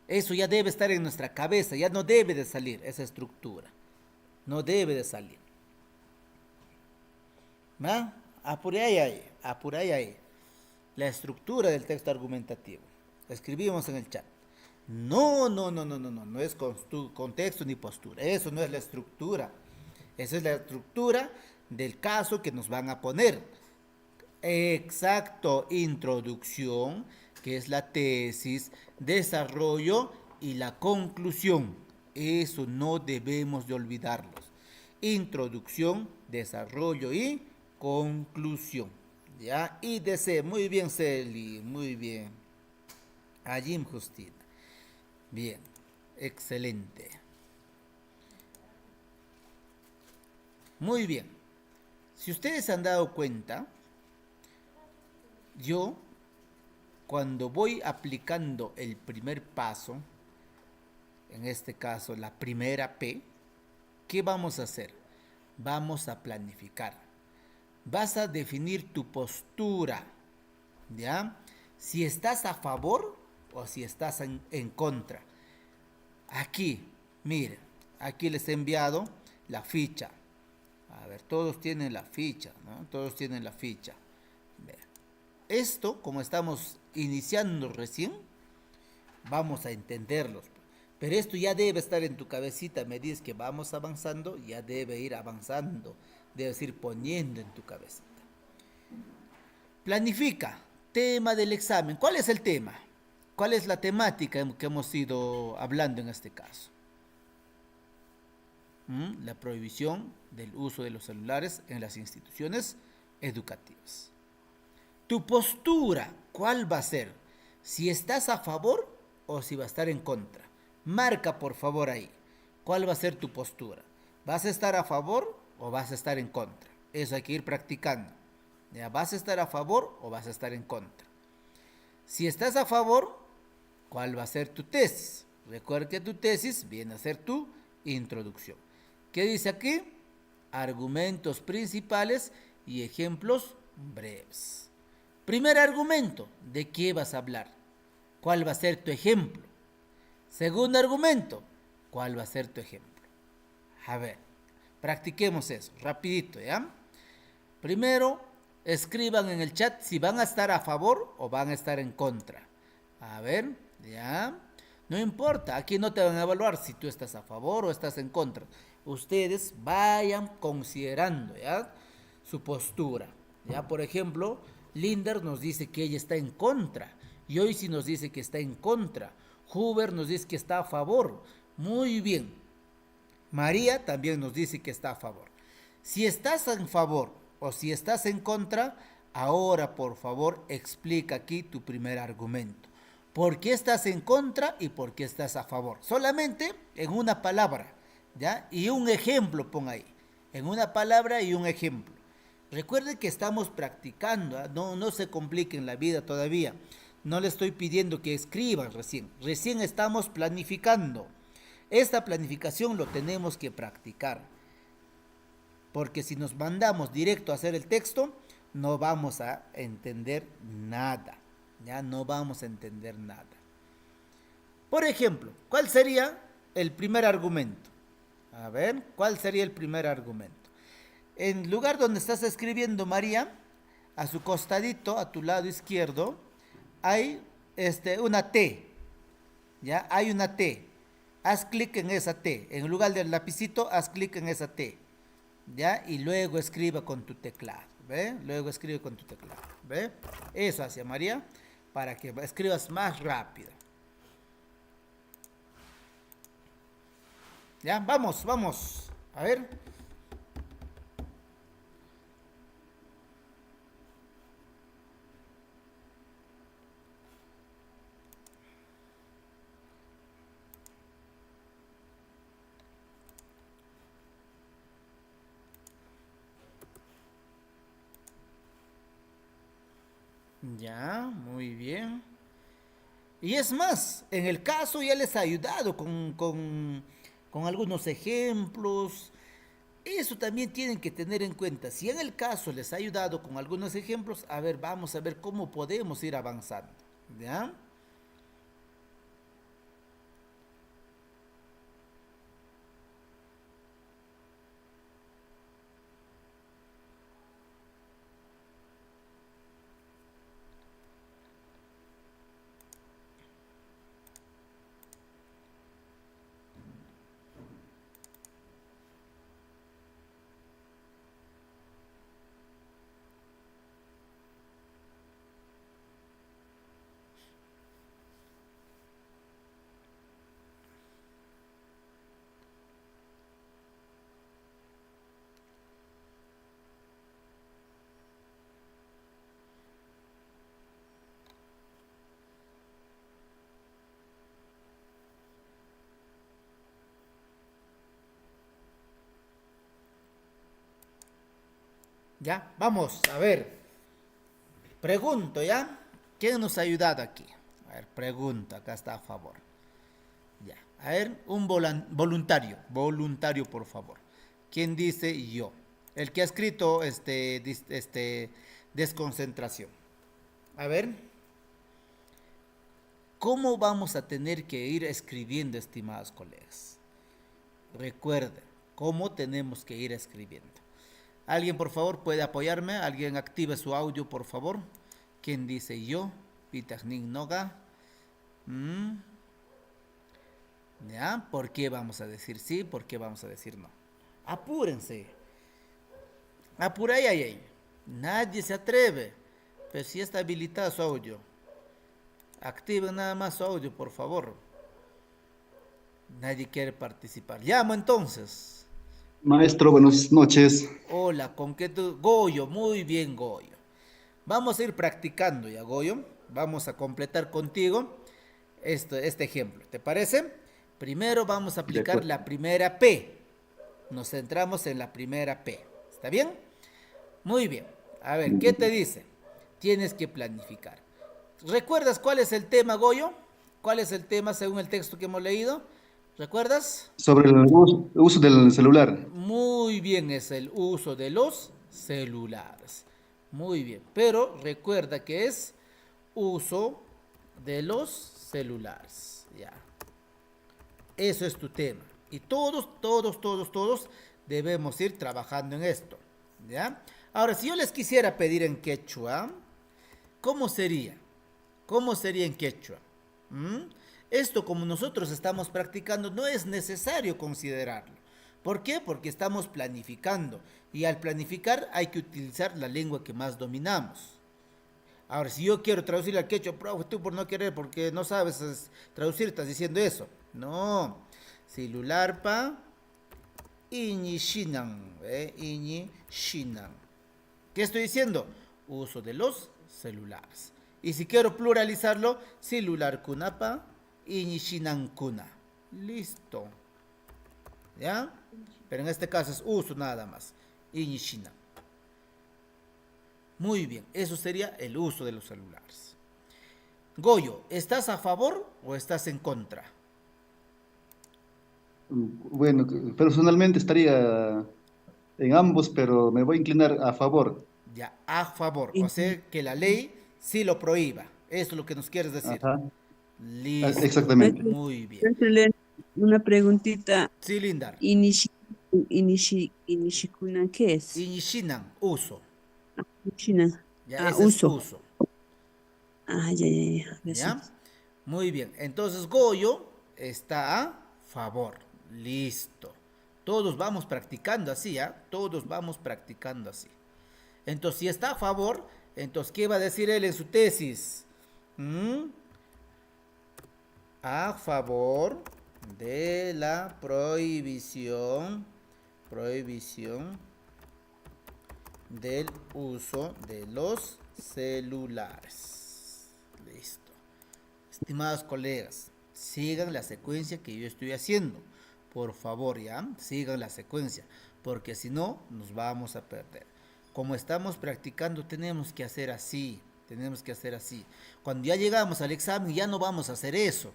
Eso ya debe estar en nuestra cabeza, ya no debe de salir esa estructura. No debe de salir. ¿Va? Apuray ahí. La estructura del texto argumentativo. Escribimos en el chat. No es contexto ni postura. Eso no es la estructura. Esa es la estructura del caso que nos van a poner. Exacto, introducción, que es la tesis, desarrollo y la conclusión. Eso no debemos de olvidarlos. Introducción, desarrollo y conclusión. ¿Ya? Y DC, muy bien Celi, muy bien. Ajim Justina. Bien, excelente. Muy bien. Si ustedes se han dado cuenta, yo cuando voy aplicando el primer paso, en este caso la primera P, ¿qué vamos a hacer? Vamos a planificar. Vas a definir tu postura, ¿ya? Si estás a favor o si estás en contra. Aquí, miren, aquí les he enviado la ficha. A ver, todos tienen la ficha, ¿no? Todos tienen la ficha. Vean. Esto, como estamos iniciando recién, vamos a entenderlos. Pero esto ya debe estar en tu cabecita. Me dices que vamos avanzando, ya debe ir avanzando. Debes ir poniendo en tu cabecita. Planifica. Tema del examen. ¿Cuál es el tema? ¿Cuál es la temática que hemos ido hablando en este caso? La prohibición del uso de los celulares en las instituciones educativas. Tu postura, ¿cuál va a ser? Si estás a favor o si va a estar en contra. Marca por favor ahí. ¿Cuál va a ser tu postura? ¿Vas a estar a favor o vas a estar en contra? Eso hay que ir practicando. ¿Ya? ¿Vas a estar a favor o vas a estar en contra? Si estás a favor, ¿cuál va a ser tu tesis? Recuerda que tu tesis viene a ser tu introducción. ¿Qué dice aquí? Argumentos principales y ejemplos breves. Primer argumento, ¿de qué vas a hablar? ¿Cuál va a ser tu ejemplo? Segundo argumento, ¿cuál va a ser tu ejemplo? A ver, practiquemos eso, rapidito, ¿ya? Primero, escriban en el chat si van a estar a favor o van a estar en contra. A ver, ¿ya? No importa, aquí no te van a evaluar si tú estás a favor o estás en contra. Ustedes vayan considerando, ¿ya? Su postura. ¿Ya? Por ejemplo, Linder nos dice que ella está en contra. Joyce nos dice que está en contra. Huber nos dice que está a favor. Muy bien. María también nos dice que está a favor. Si estás en favor o si estás en contra, ahora por favor explica aquí tu primer argumento. ¿Por qué estás en contra y por qué estás a favor? Solamente en una palabra, ¿ya? Y un ejemplo pon ahí. En una palabra y un ejemplo. Recuerden que estamos practicando, ¿eh? No se compliquen la vida todavía. No le estoy pidiendo que escriban recién. Recién estamos planificando. Esta planificación lo tenemos que practicar. Porque si nos mandamos directo a hacer el texto, no vamos a entender nada. Ya no vamos a entender nada. Por ejemplo, ¿cuál sería el primer argumento? A ver, ¿cuál sería el primer argumento? En lugar donde estás escribiendo María, a su costadito, a tu lado izquierdo, hay una T. ¿Ya? Hay una T. Haz clic en esa T. En lugar del lapicito, haz clic en esa T. ¿Ya? Y luego escribe con tu teclado. ¿Ve? Luego escribe con tu teclado. ¿Ve? Eso hacia María, para que escribas más rápido. ¿Ya? Vamos, vamos. A ver. Ya, muy bien. Y es más, en el caso ya les ha ayudado con algunos ejemplos. Eso también tienen que tener en cuenta. Si en el caso les ha ayudado con algunos ejemplos, a ver, vamos a ver cómo podemos ir avanzando. ¿Ya? Ya, vamos, a ver. Pregunto, ¿ya? ¿Quién nos ha ayudado aquí? A ver, pregunta, acá está a favor. Ya. A ver, un voluntario, por favor. ¿Quién dice yo? El que ha escrito desconcentración. A ver, ¿cómo vamos a tener que ir escribiendo, estimados colegas? Recuerden, ¿cómo tenemos que ir escribiendo? ¿Alguien, por favor, puede apoyarme? ¿Alguien active su audio, por favor? ¿Quién dice yo? Pitagnin Noga. ¿Ya? ¿Por qué vamos a decir sí? ¿Por qué vamos a decir no? Apúrense. Apurayayay. Nadie se atreve. Pero si está habilitado su audio. Activen nada más su audio, por favor. Nadie quiere participar. Llamo entonces. Maestro, buenas noches. Hola, ¿con qué tú? Goyo, muy bien, Goyo. Vamos a ir practicando ya, Goyo. Vamos a completar contigo este ejemplo. ¿Te parece? Primero vamos a aplicar la primera P. Nos centramos en la primera P. ¿Está bien? Muy bien. A ver, ¿qué te dice? Tienes que planificar. ¿Recuerdas cuál es el tema, Goyo? ¿Cuál es el tema según el texto que hemos leído? ¿Recuerdas? Sobre el uso del celular. Muy bien, es el uso de los celulares. Muy bien, pero recuerda que es uso de los celulares. Ya. Eso es tu tema. Y todos debemos ir trabajando en esto. ¿Ya? Ahora, si yo les quisiera pedir en quechua, ¿cómo sería? ¿Cómo sería en quechua? Esto, como nosotros estamos practicando, no es necesario considerarlo. ¿Por qué? Porque estamos planificando. Y al planificar hay que utilizar la lengua que más dominamos. Ahora, si yo quiero traducir al quechua, tú por no querer, porque no sabes traducir, estás diciendo eso. No. Celularpa, iñishinan. Iñishinan. ¿Qué estoy diciendo? Uso de los celulares. Y si quiero pluralizarlo, celular kunapa, iñishinan kuna. Listo. ¿Ya? Pero en este caso es uso nada más. Iñishinan. Muy bien, eso sería el uso de los celulares. Goyo, ¿estás a favor o estás en contra? Bueno, personalmente estaría en ambos, pero me voy a inclinar a favor. Ya, a favor. O Y- sea, que la ley sí lo prohíba. Eso es lo que nos quieres decir. Ajá, Listo. exactamente. Muy bien. Maestro, una preguntita. Sí, Lindar. Inishi, Inishikuna, ¿qué es? Iñishinan, uso. China. Ya, Ah, ese es uso. uso. Ah, ya. ¿Ya? Gracias. Muy bien. Entonces Goyo está a favor. Listo. Todos vamos practicando así, ¿ah? Todos vamos practicando así. Entonces, si está a favor, entonces, ¿qué va a decir él en su tesis? A favor de la prohibición del uso de los celulares. Listo. Estimados colegas, sigan la secuencia que yo estoy haciendo. Por favor, ya, sigan la secuencia, porque si no, nos vamos a perder. Como estamos practicando, tenemos que hacer así, Cuando ya llegamos al examen, ya no vamos a hacer eso.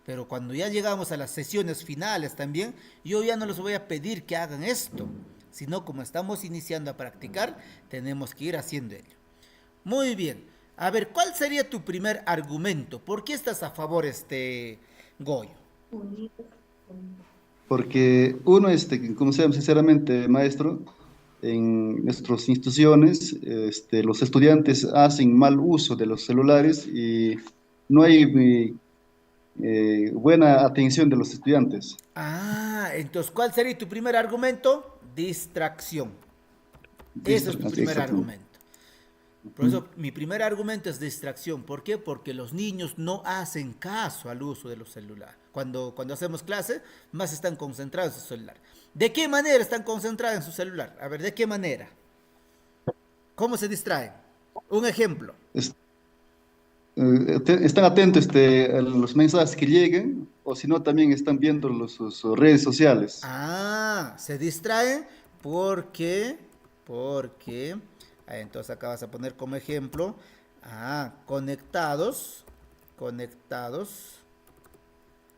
Pero cuando ya llegamos a las sesiones finales también, yo ya no les voy a pedir que hagan esto, sino como estamos iniciando a practicar, tenemos que ir haciendo ello. Muy bien. A ver, ¿cuál sería tu primer argumento? ¿Por qué estás a favor, Goyo? Porque uno, como sabemos sinceramente, maestro, en nuestras instituciones, los estudiantes hacen mal uso de los celulares y no hay buena atención de los estudiantes. Ah, entonces, ¿cuál sería tu primer argumento? Distracción. Ese es tu primer Exactamente. argumento. Por eso, mi primer argumento es distracción. ¿Por qué? Porque los niños no hacen caso al uso de los celulares. Cuando hacemos clase, más están concentrados en su celular. ¿De qué manera están concentrados en su celular? A ver, ¿de qué manera? ¿Cómo se distraen? Un ejemplo. Es- están atentos a los mensajes que lleguen o si no también están viendo sus redes sociales. Ah, se distraen porque, entonces acá vas a poner como ejemplo, conectados,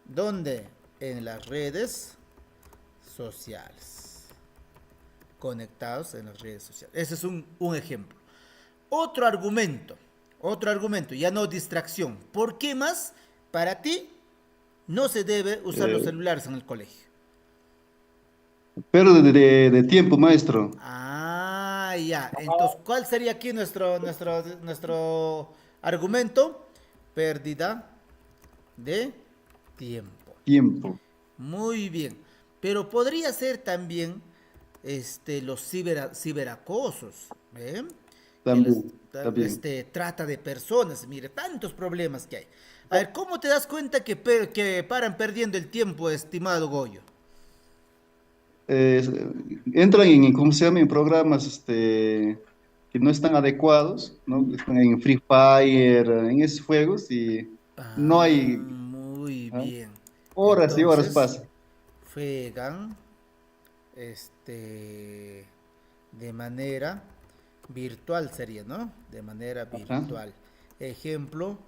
¿Dónde? En las redes sociales. Conectados en las redes sociales. Ese es un ejemplo. Otro argumento, ya no distracción. ¿Por qué más? Para ti no se debe usar los Eh, celulares en el colegio. pero de tiempo, maestro. Ah, ya. Entonces, ¿cuál sería aquí nuestro argumento? Pérdida de tiempo. Tiempo. Muy bien. Pero podría ser también los ciberacosos, ¿eh? Que También, también. trata de personas. Mire, tantos problemas que hay. A ver, ¿cómo te das cuenta que paran perdiendo el tiempo, estimado Goyo? Eh, Entran en, ¿cómo se llama? En programas que no están adecuados, ¿no? Están en Free Fire, en esos juegos y no Ah, hay, muy ¿ah? bien. Horas y horas Entonces, pasan. juegan este de manera virtual sería, ¿no? De manera Ajá. virtual. Ejemplo,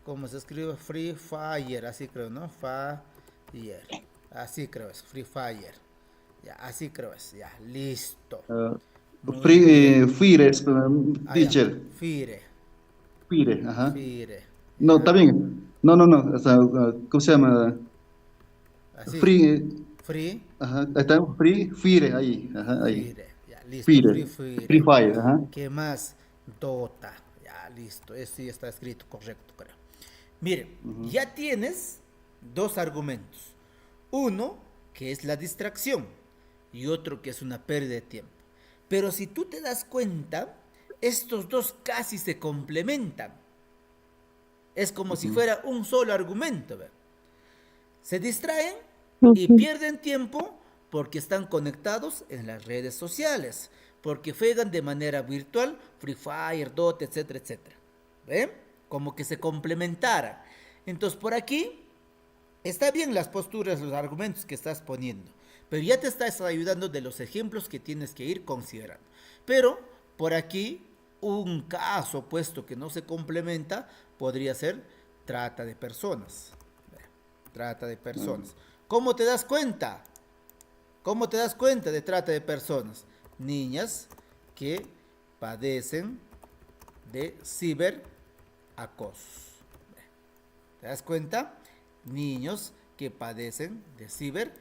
¿cómo se escribe? Free Fire, así creo, ¿no? Fire. Así creo es, Free Fire. Ya, así creo es, ya, listo. Ah, Muy bien. Fire, Ah, ya, teacher. Fire, Fire, ajá. Fire, No, ya, está bien. No, no, no. O sea, ¿cómo se llama? así. Free, Free ajá. Ahí está, Free, Fire, ahí. Ajá, ahí. Fire, ya, listo, Fire. Free Free Fire. Fire, ajá. ¿Qué más? Dota, ya, listo, eso sí está escrito correcto, creo. Mire, Ujú. ya tienes dos argumentos. Uno, que es la distracción, y otro que es una pérdida de tiempo. Pero si tú te das cuenta, estos dos casi se complementan. Es como si Ujú. fuera un solo argumento. ¿Ve? Se distraen y Ujú. pierden tiempo porque están conectados en las redes sociales, porque juegan de manera virtual, Free Fire, Dota, etcétera, etcétera. ¿Ven? Como que se complementaran. Entonces, por aquí está bien las posturas, los argumentos que estás poniendo, pero ya te estás ayudando de los ejemplos que tienes que ir considerando. Pero por aquí, un caso puesto que no se complementa podría ser trata de personas. Trata de Ah, personas. ¿Cómo te das cuenta? ¿Cómo te das cuenta de trata de personas? Niñas que padecen de ciberacoso. ¿Te das cuenta? Niños que padecen de ciberacoso.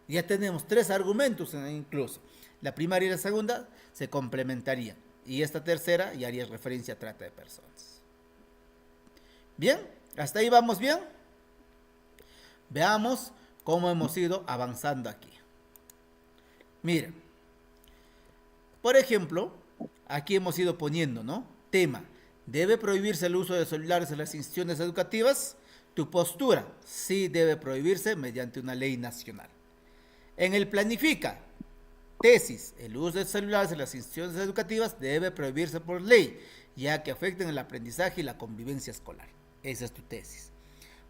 Ya tenemos tres argumentos incluso. La primera y la segunda se complementarían. Y esta tercera ya haría referencia a trata de personas. Bien, hasta ahí vamos bien. Veamos cómo hemos ido avanzando aquí. Miren, por ejemplo, aquí hemos ido poniendo, ¿no? Tema, ¿debe prohibirse el uso de celulares en las instituciones educativas? Tu postura, sí debe prohibirse mediante una ley nacional. En el planifica, tesis, el uso de celulares en las instituciones educativas debe prohibirse por ley, ya que afecten el aprendizaje y la convivencia escolar. Esa es tu tesis.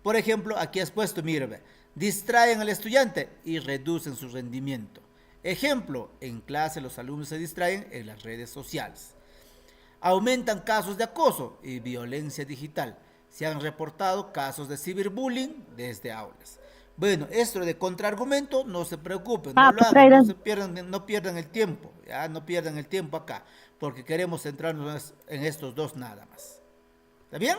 Por ejemplo, aquí has puesto, mire, distraen al estudiante y reducen su rendimiento. Ejemplo, en clase los alumnos se distraen en las redes sociales. Aumentan casos de acoso y violencia digital. Se han reportado casos de ciberbullying desde aulas. Bueno, esto de contraargumento, no se preocupen, no Ah, lo pues hagan, traigan. no pierdan el tiempo, ya no pierdan el tiempo acá, porque queremos centrarnos en estos dos nada más. ¿Está bien?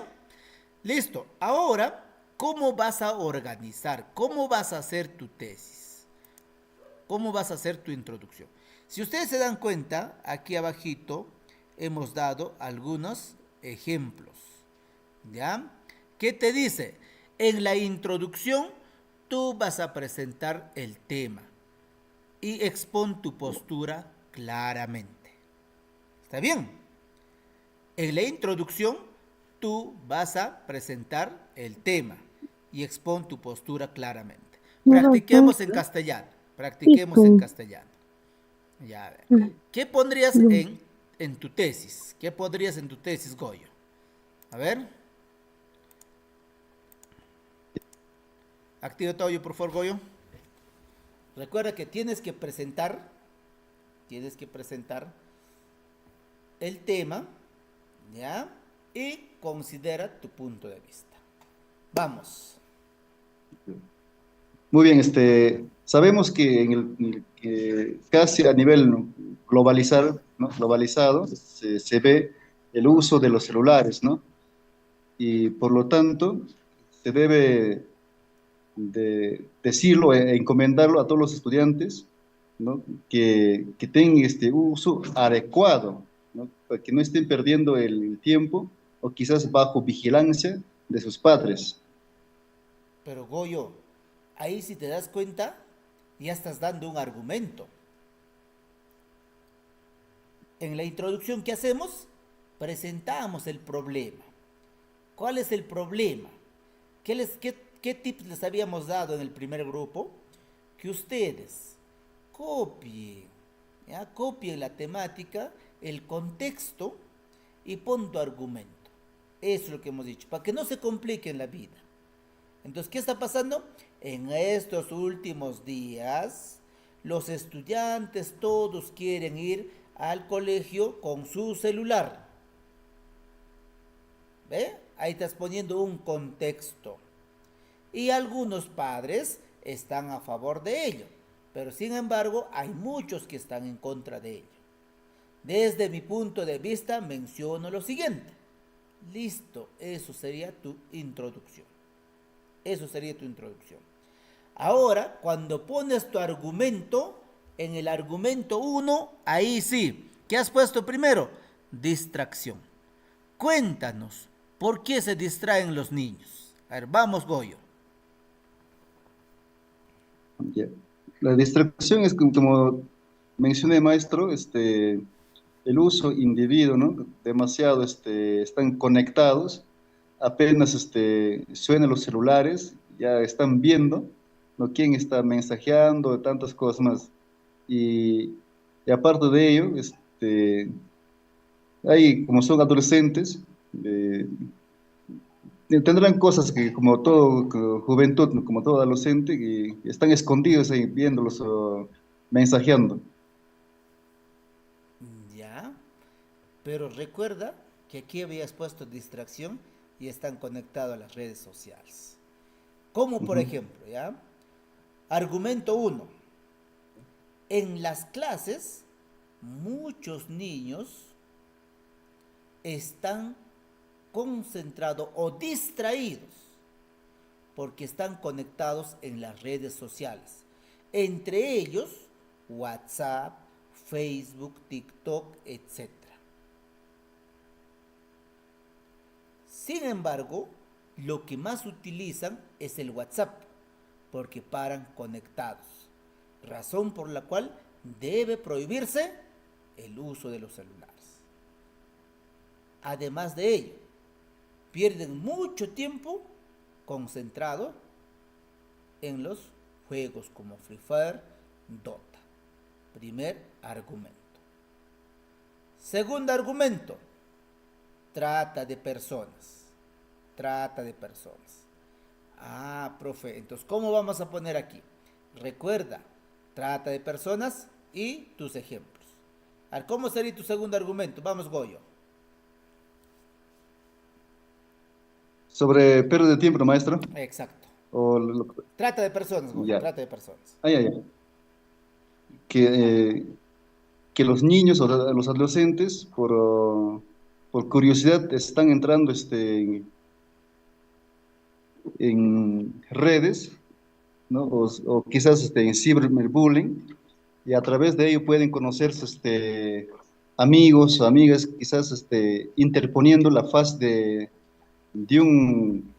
Listo. Ahora, ¿cómo vas a organizar? ¿Cómo vas a hacer tu tesis? ¿Cómo vas a hacer tu introducción? Si ustedes se dan cuenta, aquí abajito hemos dado algunos ejemplos. ¿Ya? ¿Qué te dice? En la introducción tú vas a presentar el tema y expon tu postura claramente. ¿Está bien? En la introducción tú vas a presentar el tema y expon tu postura claramente. Practiquemos en castellano. Practiquemos en castellano. Ya, a ver. ¿Qué pondrías en tu tesis? ¿Qué pondrías en tu tesis, Goyo? A ver. Activa tu audio, por favor, Goyo. Recuerda que tienes que presentar el tema, ¿ya? Y considera tu punto de vista. Vamos. Muy bien, sabemos que que casi a nivel globalizado se ve el uso de los celulares, ¿no? Y por lo tanto, se debe de decirlo e encomendarlo a todos los estudiantes, ¿no? Que tengan este uso adecuado, ¿no? Para que no estén perdiendo el tiempo o quizás bajo vigilancia de sus padres. Pero Goyo, ahí si te das cuenta, ya estás dando un argumento. En la introducción que hacemos, presentamos el problema. ¿Cuál es el problema? ¿Qué tips les habíamos dado en el primer grupo? Que ustedes copien, ¿ya? Copien la temática, el contexto y pon tu argumento. Eso es lo que hemos dicho, para que no se complique en la vida. Entonces, ¿qué está pasando? En estos últimos días, los estudiantes todos quieren ir al colegio con su celular. ¿Ve? Ahí estás poniendo un contexto. Y algunos padres están a favor de ello, pero sin embargo hay muchos que están en contra de ello. Desde mi punto de vista menciono lo siguiente. Listo, eso sería tu introducción. Eso sería tu introducción. Ahora, cuando pones tu argumento, en el argumento 1, ahí sí, ¿qué has puesto primero? Distracción. Cuéntanos, ¿por qué se distraen los niños? A ver, vamos, Goyo. Ya. La distracción es como mencioné, maestro, el uso indebido, ¿no? Demasiado, están conectados, apenas, suenan los celulares, ya están viendo, ¿no? Quién está mensajeando, tantas cosas más. Y, y aparte de ello, hay, como son adolescentes, eh, tendrán cosas que como todo juventud, ¿no? Como todo adolescente, y están escondidos ahí viéndolos o mensajeando. Ya, pero recuerda que aquí habías puesto distracción y están conectados a las redes sociales. Como por Ujú. ejemplo, ¿ya? Argumento 1. En las clases, muchos niños están concentrados o distraídos porque están conectados en las redes sociales. Entre ellos, WhatsApp, Facebook, TikTok, etcétera. Sin embargo, lo que más utilizan es el WhatsApp, porque paran conectados. Razón por la cual debe prohibirse el uso de los celulares. Además de ello, pierden mucho tiempo concentrado en los juegos como Free Fire, Dota. Primer argumento. Segundo argumento, trata de personas. Trata de personas. Ah, profe, entonces, ¿cómo vamos a poner aquí? Recuerda, trata de personas y tus ejemplos. A ver, ¿cómo sería tu segundo argumento? Vamos, Goyo. Sobre pérdida de tiempo, maestro. Exacto. O Trata de personas, Goyo, ya. trata de personas. Ay, ay, ay. Que, que los niños o los adolescentes, por curiosidad, están entrando en redes, ¿no? O quizás en ciberbullying, y a través de ello pueden conocerse amigos o amigas, quizás interponiendo la faz de un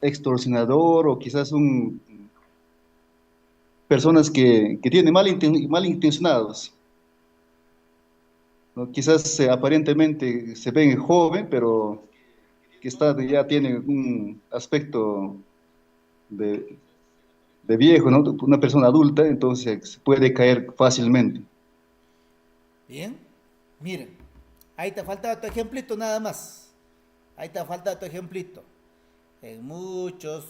extorsionador o quizás personas que tienen malintencionados, ¿no? Quizás aparentemente se ven joven, pero que ya tiene un aspecto de, de viejo, ¿no? Una persona adulta, entonces puede caer fácilmente. Bien. Miren, ahí te falta tu ejemplito nada más. Ahí te falta tu ejemplito. En muchos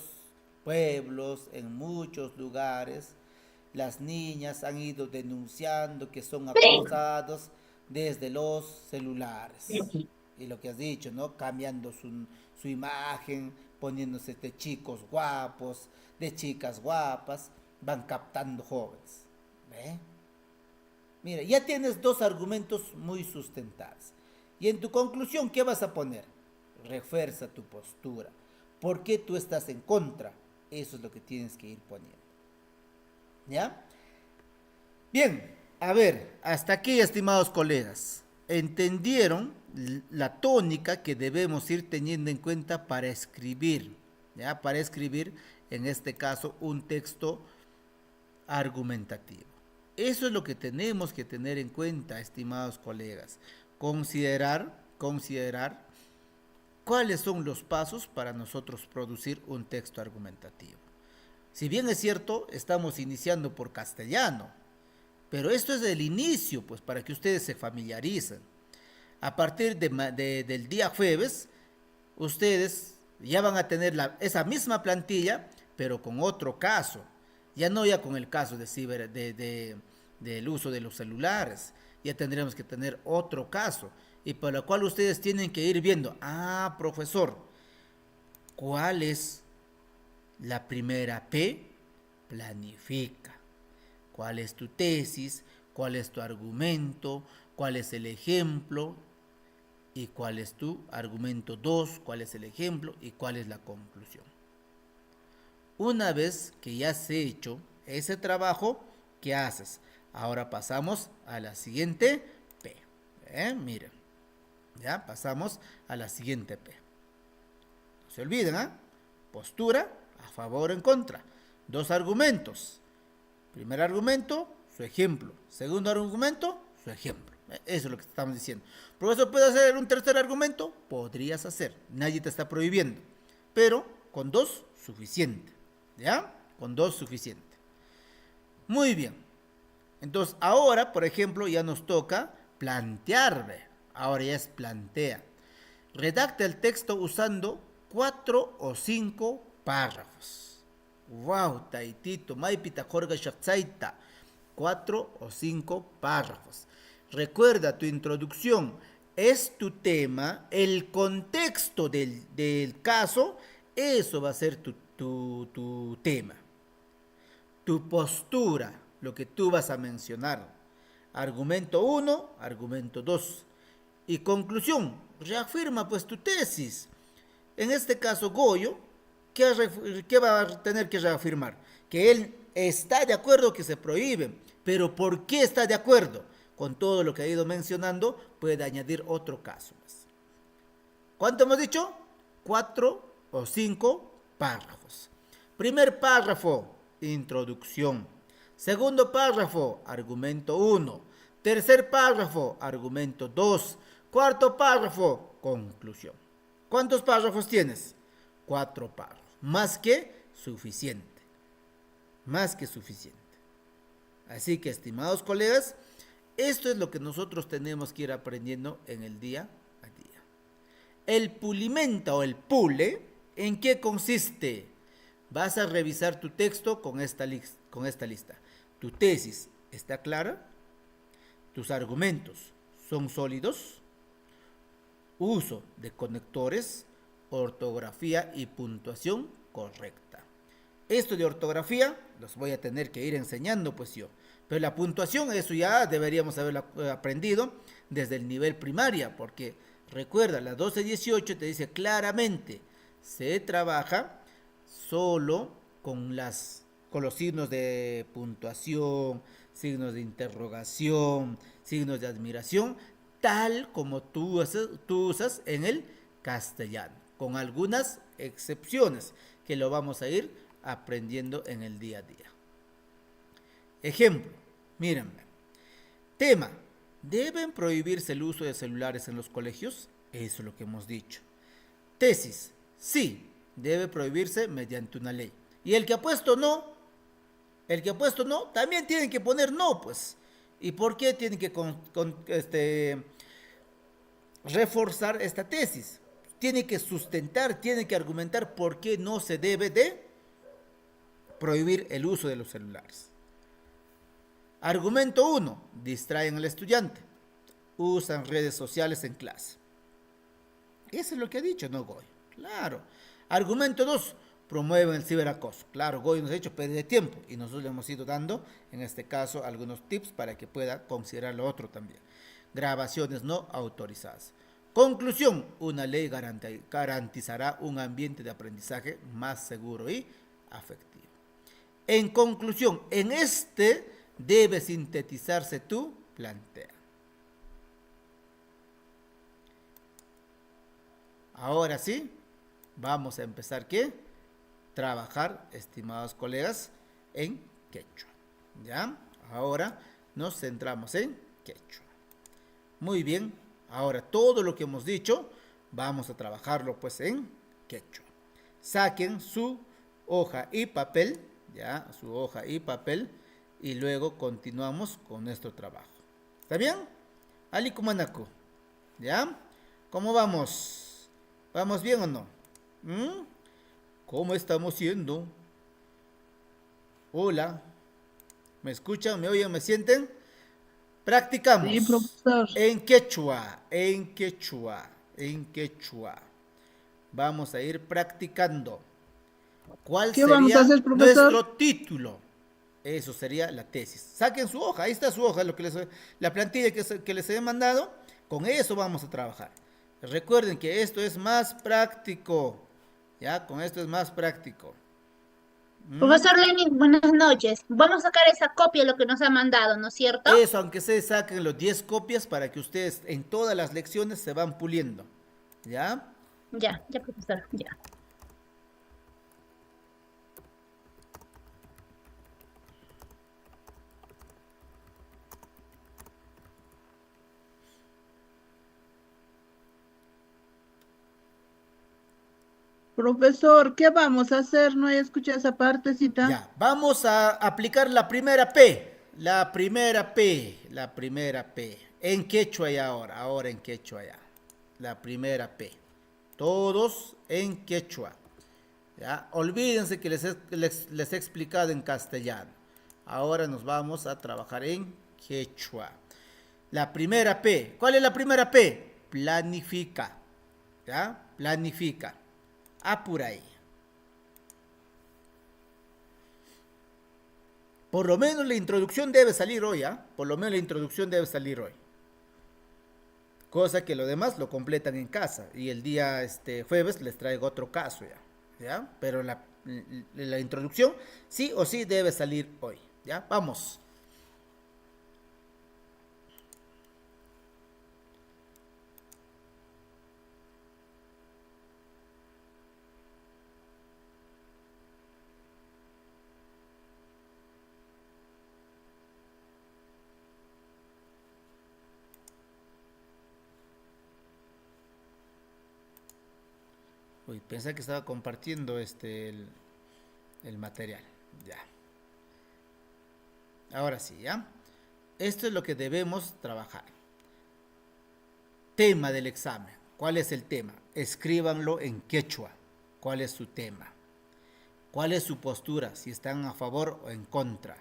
pueblos, en muchos lugares, las niñas han ido denunciando que son acosados desde los celulares. Y lo que has dicho, ¿no? Cambiando su imagen poniéndose de chicos guapos, de chicas guapas, van captando jóvenes. ¿Ve? Mira, ya tienes dos argumentos muy sustentados. Y en tu conclusión, ¿qué vas a poner? Refuerza tu postura. ¿Por qué tú estás en contra? Eso es lo que tienes que ir poniendo. ¿Ya? Bien, a ver, hasta aquí, estimados colegas. ¿Entendieron la tónica que debemos ir teniendo en cuenta para escribir? ¿Ya? Para escribir, en este caso, un texto argumentativo. Eso es lo que tenemos que tener en cuenta, estimados colegas. Considerar cuáles son los pasos para nosotros producir un texto argumentativo. Si bien es cierto, estamos iniciando por castellano, pero esto es el inicio, pues, para que ustedes se familiaricen. A partir del día jueves, ustedes ya van a tener esa misma plantilla, pero con otro caso. Ya no ya con el caso del uso de los celulares. Ya tendremos que tener otro caso. Y por lo cual ustedes tienen que ir viendo, profesor, ¿cuál es la primera P? Planifica. ¿Cuál es tu tesis? ¿Cuál es tu argumento? ¿Cuál es el ejemplo? ¿Y cuál es tu argumento 2? ¿Cuál es el ejemplo? ¿Y cuál es la conclusión? Una vez que ya has hecho ese trabajo, ¿qué haces? Ahora pasamos a la siguiente P. Miren, ya pasamos a la siguiente P. No se olviden, postura, a favor o en contra. Dos argumentos. Primer argumento, su ejemplo. Segundo argumento, su ejemplo. Eso es lo que estamos diciendo. Profesor, ¿puedes hacer un tercer argumento? Podrías hacer. Nadie te está prohibiendo. Pero con dos, suficiente. ¿Ya? Con dos, suficiente. Muy bien. Entonces, ahora, por ejemplo, ya nos toca plantear. Ahora ya es plantea. Redacta el texto usando 4 o 5 párrafos. Wow, taitito, maipita jorga shakzaita. 4 o 5 párrafos. Recuerda, tu introducción es tu tema, el contexto del caso, eso va a ser tu tema. Tu postura, lo que tú vas a mencionar. Argumento 1, argumento 2. Y conclusión, reafirma pues tu tesis. En este caso, Goyo, ¿qué va a tener que reafirmar? Que él está de acuerdo que se prohíbe, pero ¿por qué está de acuerdo? Con todo lo que ha ido mencionando, puede añadir otro caso más. ¿Cuánto hemos dicho? 4 o 5 párrafos. Primer párrafo, introducción. Segundo párrafo, argumento 1. Tercer párrafo, argumento 2. Cuarto párrafo, conclusión. ¿Cuántos párrafos tienes? 4 párrafos. Más que suficiente. Más que suficiente. Así que, estimados colegas, esto es lo que nosotros tenemos que ir aprendiendo en el día a día. El pulimenta o el pule, ¿en qué consiste? Vas a revisar tu texto con esta lista. ¿Tu tesis está clara? ¿Tus argumentos son sólidos? Uso de conectores, ortografía y puntuación correcta. Esto de ortografía los voy a tener que ir enseñando pues yo. Pero la puntuación, eso ya deberíamos haberlo aprendido desde el nivel primaria, porque recuerda, la 1218 te dice claramente, se trabaja solo con los signos de puntuación, signos de interrogación, signos de admiración, tal como tú usas en el castellano, con algunas excepciones que lo vamos a ir aprendiendo en el día a día. Ejemplo, mírenme. Tema, ¿deben prohibirse el uso de celulares en los colegios? Eso es lo que hemos dicho. Tesis, sí, debe prohibirse mediante una ley. Y el que ha puesto no, también tienen que poner no, pues. ¿Y por qué tienen que reforzar esta tesis? Tiene que sustentar, tiene que argumentar por qué no se debe de prohibir el uso de los celulares. Argumento 1. Distraen al estudiante. Usan redes sociales en clase. Eso es lo que ha dicho, ¿no, Goy? Claro. Argumento 2, promueven el ciberacoso. Claro, Goy nos ha hecho perder tiempo y nosotros le hemos ido dando, en este caso, algunos tips para que pueda considerar lo otro también. Grabaciones no autorizadas. Conclusión, una ley garantizará un ambiente de aprendizaje más seguro y afectivo. En conclusión, en este debe sintetizarse tu plantea. Ahora sí, vamos a empezar, ¿qué? Trabajar, estimados colegas, en quechua. ¿Ya? Ahora nos centramos en quechua. Muy bien, ahora todo lo que hemos dicho, vamos a trabajarlo pues en quechua. Saquen su hoja y papel, ya, su hoja y papel, y luego continuamos con nuestro trabajo. ¿Está bien? Ali Kumanaku, ¿ya? ¿Cómo vamos? ¿Vamos bien o no? ¿Cómo estamos yendo? Hola, ¿me escuchan? ¿Me oyen? ¿Me sienten? Sí, Practicamos profesor. en quechua, en quechua, en quechua. Vamos a ir practicando. ¿Cuál ¿Qué vamos a sería hacer, profesor? nuestro título? Eso sería la tesis. Saquen su hoja, ahí está su hoja, la plantilla que les he mandado. Con eso vamos a trabajar. Recuerden que esto es más práctico. Ya, con esto es más práctico. Profesor Lenin, buenas noches. Vamos a sacar esa copia de lo que nos ha mandado, ¿no es cierto? Eso, aunque se saquen los 10 copias para que ustedes en todas las lecciones se van puliendo. ¿Ya? Ya, ya, profesor, ya. Profesor, ¿qué vamos a hacer? No he escuchado esa partecita. Ya, vamos a aplicar la primera P. La primera P. La primera P. En quechua ya ahora en quechua ya. La primera P. Todos en quechua. ¿Ya? Olvídense que les he explicado en castellano. Ahora nos vamos a trabajar en quechua. La primera P. ¿Cuál es la primera P? Planifica. ¿Ya? Planifica. Apura ahí. Por lo menos la introducción debe salir hoy, ¿ah? Por lo menos la introducción debe salir hoy. Cosa que lo demás lo completan en casa. Y el día jueves les traigo otro caso ya. ¿Ya? Pero la introducción sí o sí debe salir hoy. ¿Ya? Vamos. Uy, pensé que estaba compartiendo el material. Ya. Ahora sí, ¿ya? Esto es lo que debemos trabajar. Tema del examen. ¿Cuál es el tema? Escríbanlo en quechua. ¿Cuál es su tema? ¿Cuál es su postura? Si están a favor o en contra.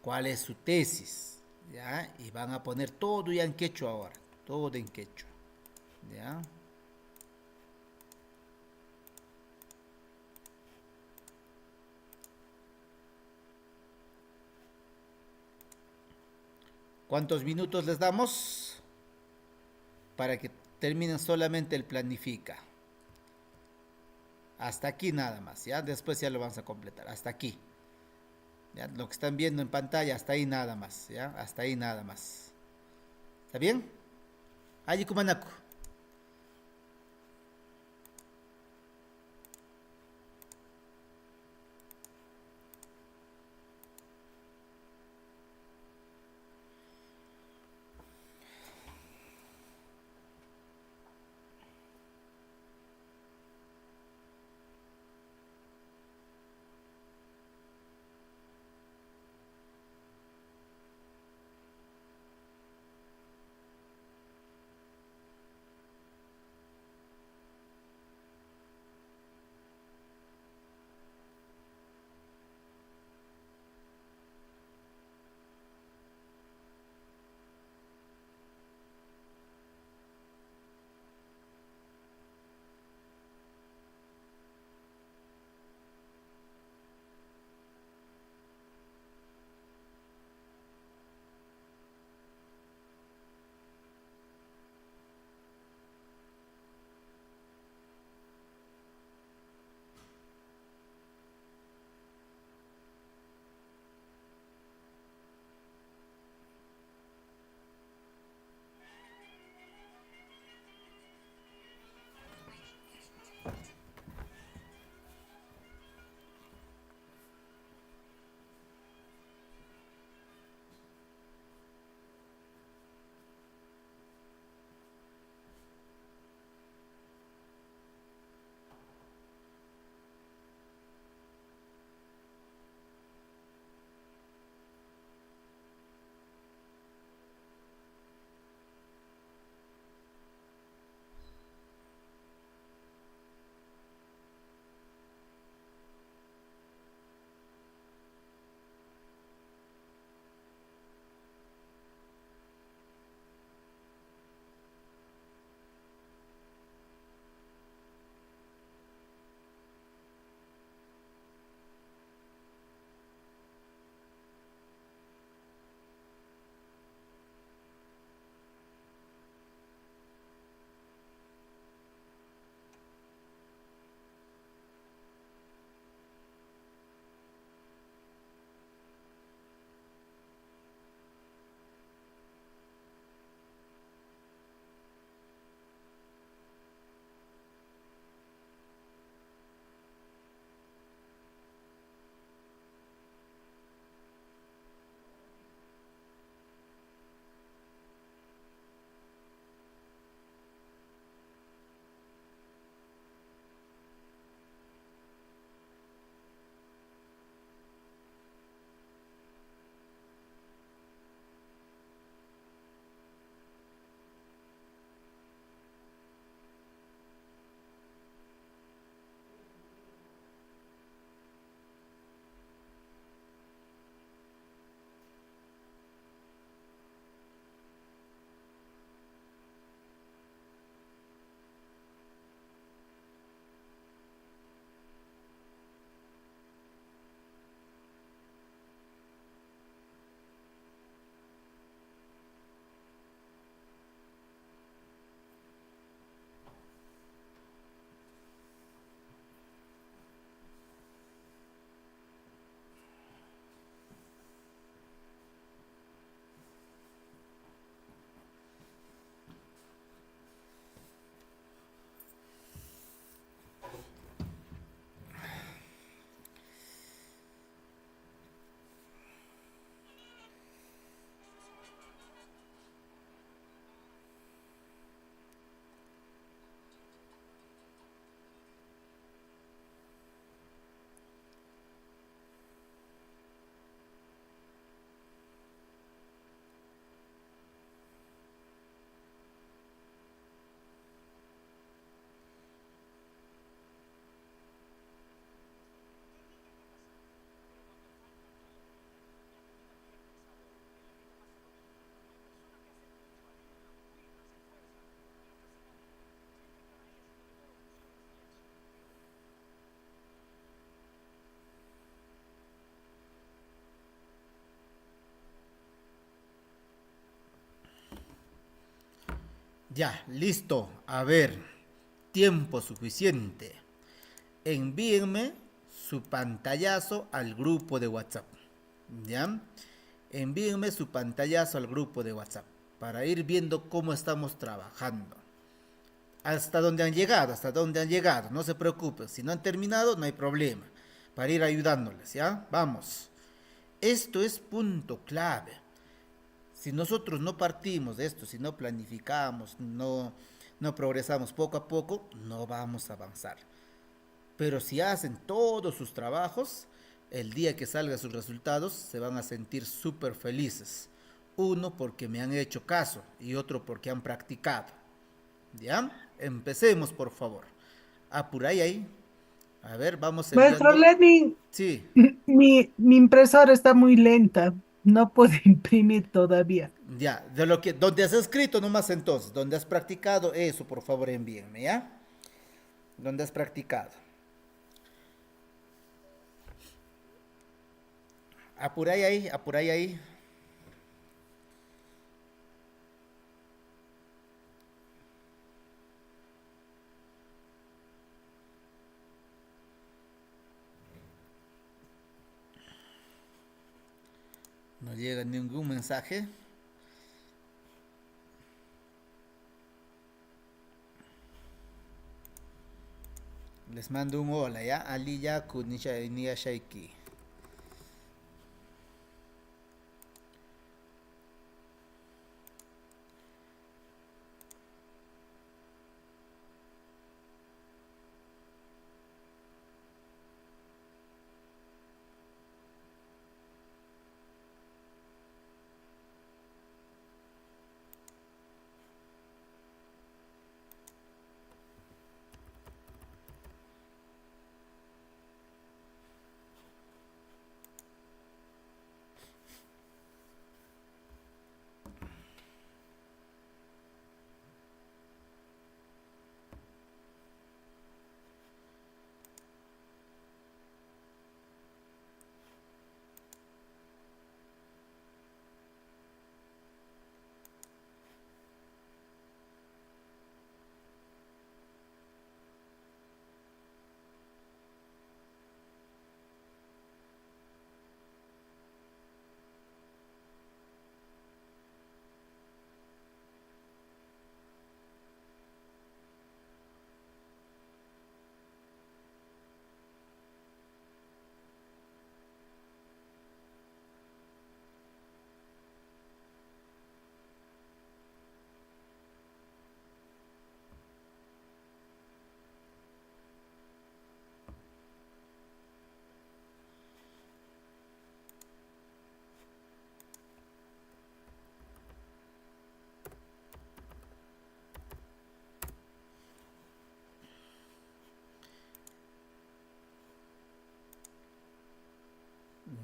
¿Cuál es su tesis? ¿Ya? Y van a poner todo ya en quechua ahora. Todo en quechua. ¿Ya? ¿Cuántos minutos les damos? Para que terminen solamente el planifica. Hasta aquí nada más, ¿ya? Después ya lo vamos a completar. Hasta aquí. ¿Ya? Lo que están viendo en pantalla, hasta ahí nada más, ¿ya? Hasta ahí nada más. ¿Está bien? Allí Kumanaku. Ya, listo. A ver, tiempo suficiente. Envíenme su pantallazo al grupo de WhatsApp. ¿Ya? Envíenme su pantallazo al grupo de WhatsApp para ir viendo cómo estamos trabajando. Hasta dónde han llegado, hasta dónde han llegado. No se preocupen, si no han terminado, no hay problema. Para ir ayudándoles, ¿ya? Vamos. Esto es punto clave. Si nosotros no partimos de esto, si no planificamos, no progresamos poco a poco, no vamos a avanzar. Pero si hacen todos sus trabajos, el día que salgan sus resultados, se van a sentir súper felices. Uno porque me han hecho caso y otro porque han practicado. ¿Ya? Empecemos, por favor. Apuray ahí. A ver, vamos Maestro enviando. Lenin, Sí, mi impresora está muy lenta. No puedo imprimir todavía. ya. Donde has escrito nomás entonces, donde has practicado, eso por favor envíenme, ¿ya? Donde has practicado. Apuray ahí, apuray ahí. No llega ningún mensaje. Les mando un hola, ¿ya? Aliya Kunisha Shaiki.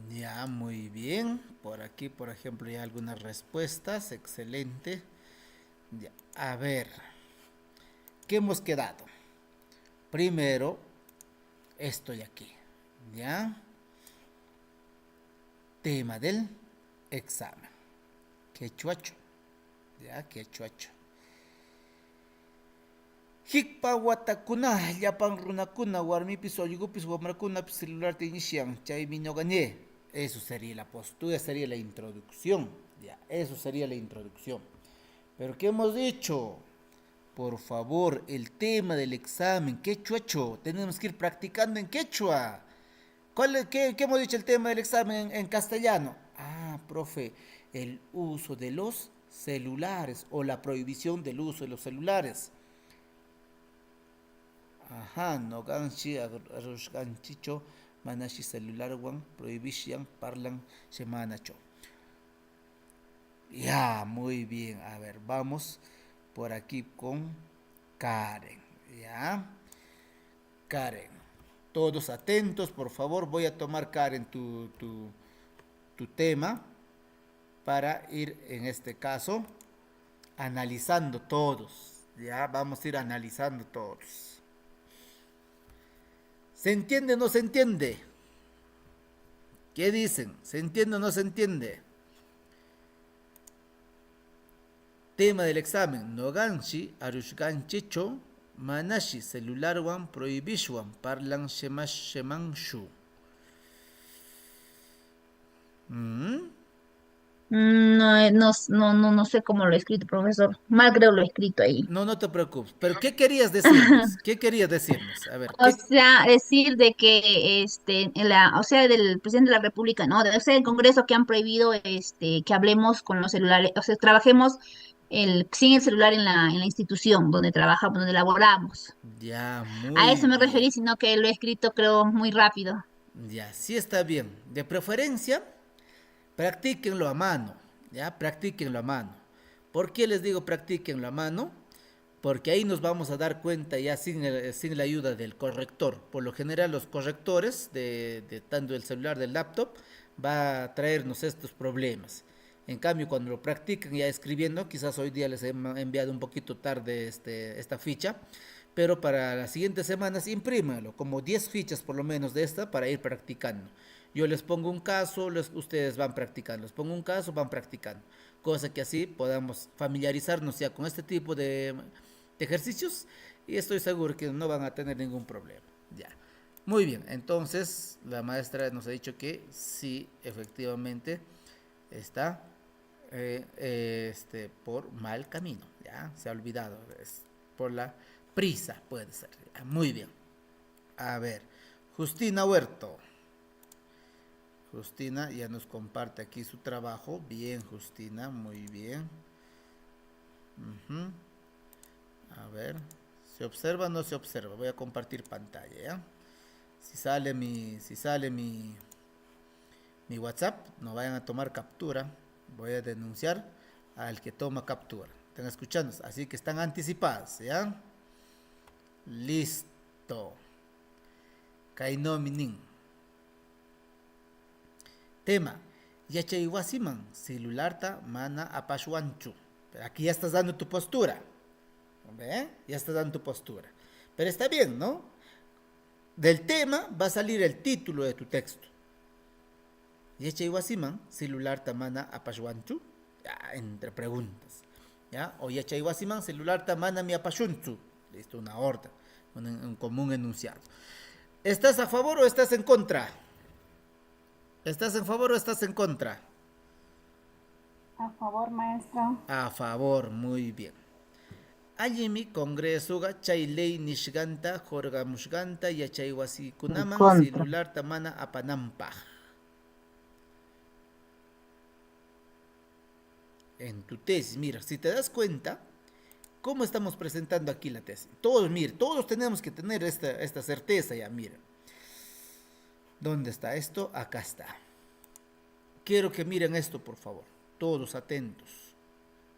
Ya, muy bien. Por aquí, por ejemplo, hay algunas respuestas. Excelente. Ya, a ver, ¿qué hemos quedado? Primero, estoy aquí. ¿Ya? Tema del examen. Quechuacho. ¿Ya? Quechuacho. Hikpa watakuna, llapan runakuna, warmipis ollugupis wamrakunapis celular tinishian, chaymi ñogañé. Eso sería la postura, sería la introducción. Ya, eso sería la introducción. Pero ¿qué hemos dicho? Por favor, el tema del examen, quechuacho, tenemos que ir practicando en quechua. ¿Qué hemos dicho el tema del examen en castellano? Ah, profe, el uso de los celulares o la prohibición del uso de los celulares. Ajá, no ganchi ganchicho manashi celular wan prohibition parlan semanacho. Ya, muy bien. A ver, vamos por aquí con Karen. Ya, Karen. Todos atentos, por favor. Voy a tomar, Karen, tu tema para ir, en este caso, analizando todos. Ya, vamos a ir analizando todos. ¿Se entiende o no se entiende? ¿Qué dicen? ¿Se entiende o no se entiende? Tema del examen, noganshi arushganchicho manashi celularwan prohibishwan parlan shemanshu. No sé cómo lo he escrito, profesor. Mal creo lo he escrito ahí. No, no te preocupes. Pero ¿qué querías decirnos? ¿Qué querías decirnos? A ver, O sea, decir de que o sea, del presidente de la República, ¿no? O sea, el Congreso que han prohibido que hablemos con los celulares, o sea, trabajemos sin el celular en la institución donde trabajamos, donde laboramos. ya, A muy eso me bien. referí, sino que lo he escrito, creo, muy rápido. Ya, sí está bien. De preferencia, practíquenlo a mano. Ya, practíquenlo a mano. ¿Por qué les digo practíquenlo a mano? Porque ahí nos vamos a dar cuenta ya sin la ayuda del corrector. Por lo general los correctores de tanto el celular del laptop va a traernos estos problemas. En cambio, cuando lo practican ya escribiendo, quizás hoy día les he enviado un poquito tarde esta ficha, pero para las siguientes semanas imprímanlo, como 10 fichas por lo menos de esta para ir practicando. Yo les pongo un caso, ustedes van practicando, les pongo un caso, van practicando, cosa que así podamos familiarizarnos ya con este tipo de ejercicios y estoy seguro que no van a tener ningún problema. Ya. Muy bien, entonces la maestra nos ha dicho que sí, efectivamente está por mal camino, ya se ha olvidado, es por la prisa, puede ser. Ya, muy bien. A ver, Justina Huerto. Justina ya nos comparte aquí su trabajo. Bien, Justina, muy bien. A ver, ¿se observa o no se observa? Voy a compartir pantalla, ¿ya? Si sale mi WhatsApp, no vayan a tomar captura. Voy a denunciar al que toma captura. Están escuchando, así que están anticipadas, ¿ya? Listo. Kainominin. Tema. Yachayhuasiman, celularta mana apashwanchu. Pero aquí ya estás dando tu postura. ¿Ve? Ya estás dando tu postura. Pero está bien, ¿no? Del tema va a salir el título de tu texto. Yachayhuasiman, celularta mana apashwanchu. Ya, entre preguntas. ¿Ya? O Yachayhuasiman, celularta mana mi apashunchu. Listo, una orden. Un común enunciado. ¿Estás a favor o estás en contra? ¿Estás en favor o estás en contra? A favor, maestra. A favor, muy bien. Allimi congresuga chay ley nishganta jorgamushganta yachayhuasikunaman celular tamana apanampaj. En tu tesis, mira, si te das cuenta, ¿cómo estamos presentando aquí la tesis? Todos, mire, todos tenemos que tener esta certeza ya, mira. ¿Dónde está esto? Acá está. Quiero que miren esto, por favor. Todos atentos.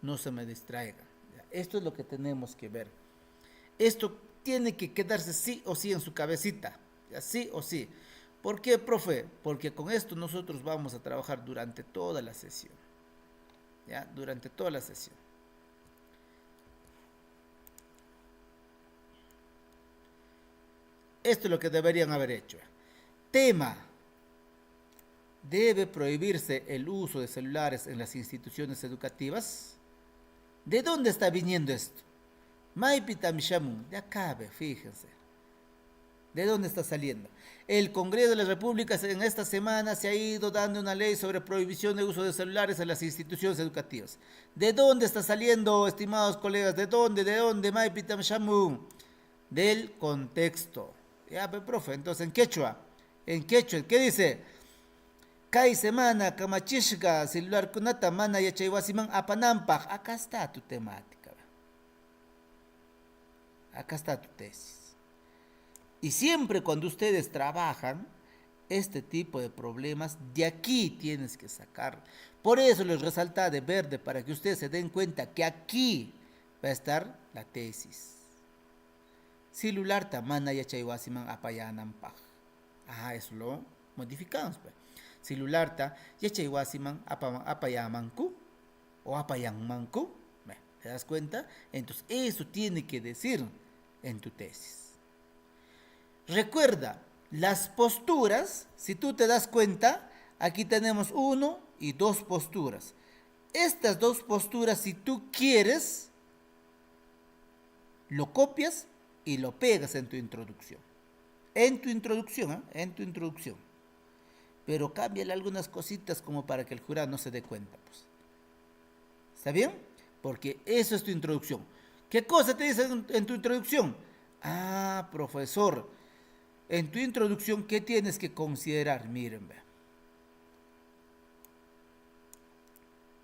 No se me distraigan. Esto es lo que tenemos que ver. Esto tiene que quedarse sí o sí en su cabecita. Sí o sí. ¿Por qué, profe? Porque con esto nosotros vamos a trabajar durante toda la sesión. ¿Ya? Durante toda la sesión. Esto es lo que deberían haber hecho. Tema. ¿Debe prohibirse el uso de celulares en las instituciones educativas? ¿De dónde está viniendo esto? Maipitamishamun, de acá, fíjense. ¿De dónde está saliendo? El Congreso de las Repúblicas en esta semana se ha ido dando una ley sobre prohibición de uso de celulares en las instituciones educativas. ¿De dónde está saliendo, estimados colegas? ¿De dónde? ¿De dónde? Maipitamishamun. Del contexto. Ya, profe, entonces en quechua, ¿qué dice? Kai semana, kamachishka, celular kunata, mana yachayhuasiman apanampaj. Acá está tu temática. Acá está tu tesis. Y siempre cuando ustedes trabajan este tipo de problemas, de aquí tienes que sacar. Por eso les resalta de verde, para que ustedes se den cuenta que aquí va a estar la tesis. Celular tamana yachayhuasiman apayanampaj. Eso lo modificamos. Celularta yachayhuasiman apayamanku o apayanmanku. ¿Te das cuenta? Entonces eso tiene que decir en tu tesis. Recuerda, las posturas, si tú te das cuenta, aquí tenemos 1 y 2 posturas. Estas dos posturas, si tú quieres, lo copias y lo pegas en tu introducción. En tu introducción, ¿eh? En tu introducción. Pero cámbiale algunas cositas como para que el jurado no se dé cuenta, pues. ¿Está bien? Porque eso es tu introducción. ¿Qué cosa te dice en tu introducción? Ah, profesor, en tu introducción, ¿qué tienes que considerar? Miren, vean.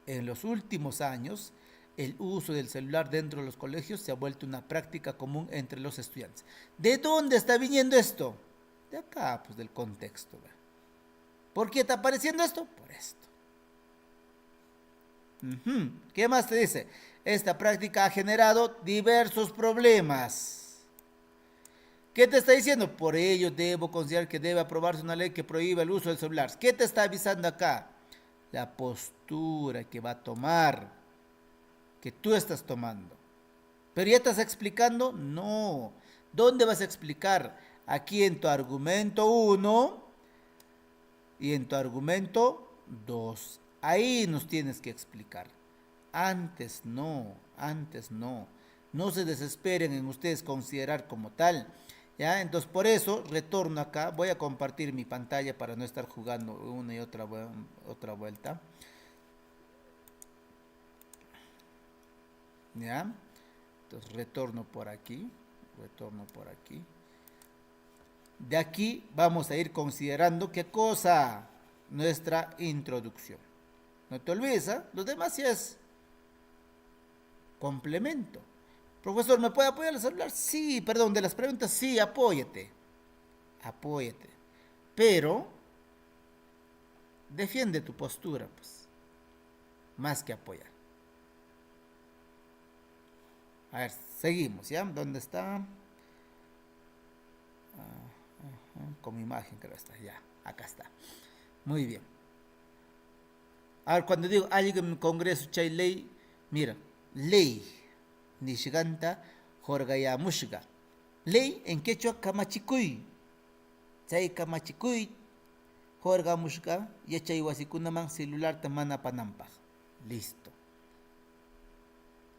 En los últimos años, el uso del celular dentro de los colegios se ha vuelto una práctica común entre los estudiantes. ¿De dónde está viniendo esto? De acá, pues del contexto. ¿Ve? ¿Por qué está apareciendo esto? Por esto. ¿Qué más te dice? Esta práctica ha generado diversos problemas. ¿Qué te está diciendo? Por ello debo considerar que debe aprobarse una ley que prohíba el uso del celular. ¿Qué te está avisando acá? La postura que va a tomar, que tú estás tomando. ¿Pero ya estás explicando? No. ¿Dónde vas a explicar? Aquí en tu argumento 1 y en tu argumento 2. Ahí nos tienes que explicar. Antes no, antes no. No se desesperen en ustedes considerar como tal. ¿Ya? Entonces por eso retorno acá. Voy a compartir mi pantalla para no estar jugando una y otra vuelta. ¿Ya? Entonces retorno por aquí. De aquí vamos a ir considerando qué cosa, nuestra introducción. No te olvides, ¿eh? Los demás sí es complemento. Profesor, ¿me puede apoyar el celular? Sí, perdón, de las preguntas, sí, apóyate. Pero defiende tu postura, pues, más que apoyar. A ver, seguimos, ¿ya? ¿Dónde está? Con mi imagen creo que está, ya, acá está. Muy bien. A ver, cuando digo alguien en el Congreso chay ley, mira, ley, nishganta, jorgaya mushga. Ley en quechua kamachikuy. Chay kamachikuy, jorga mushga, y chay wasikunaman celular tamana panampaj. Listo.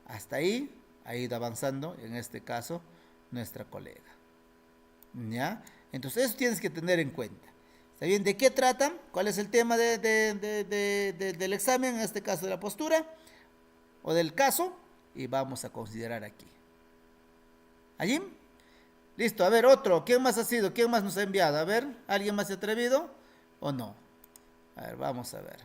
Hasta ahí ha ido avanzando, en este caso, nuestra colega. ¿Ya? Entonces eso tienes que tener en cuenta. ¿Está bien? ¿De qué tratan? ¿Cuál es el tema del examen, en este caso de la postura o del caso? Y vamos a considerar aquí. ¿Allí? Listo, a ver, otro. ¿Quién más ha sido? ¿Quién más nos ha enviado? A ver, ¿alguien más se ha atrevido o no? A ver, vamos a ver.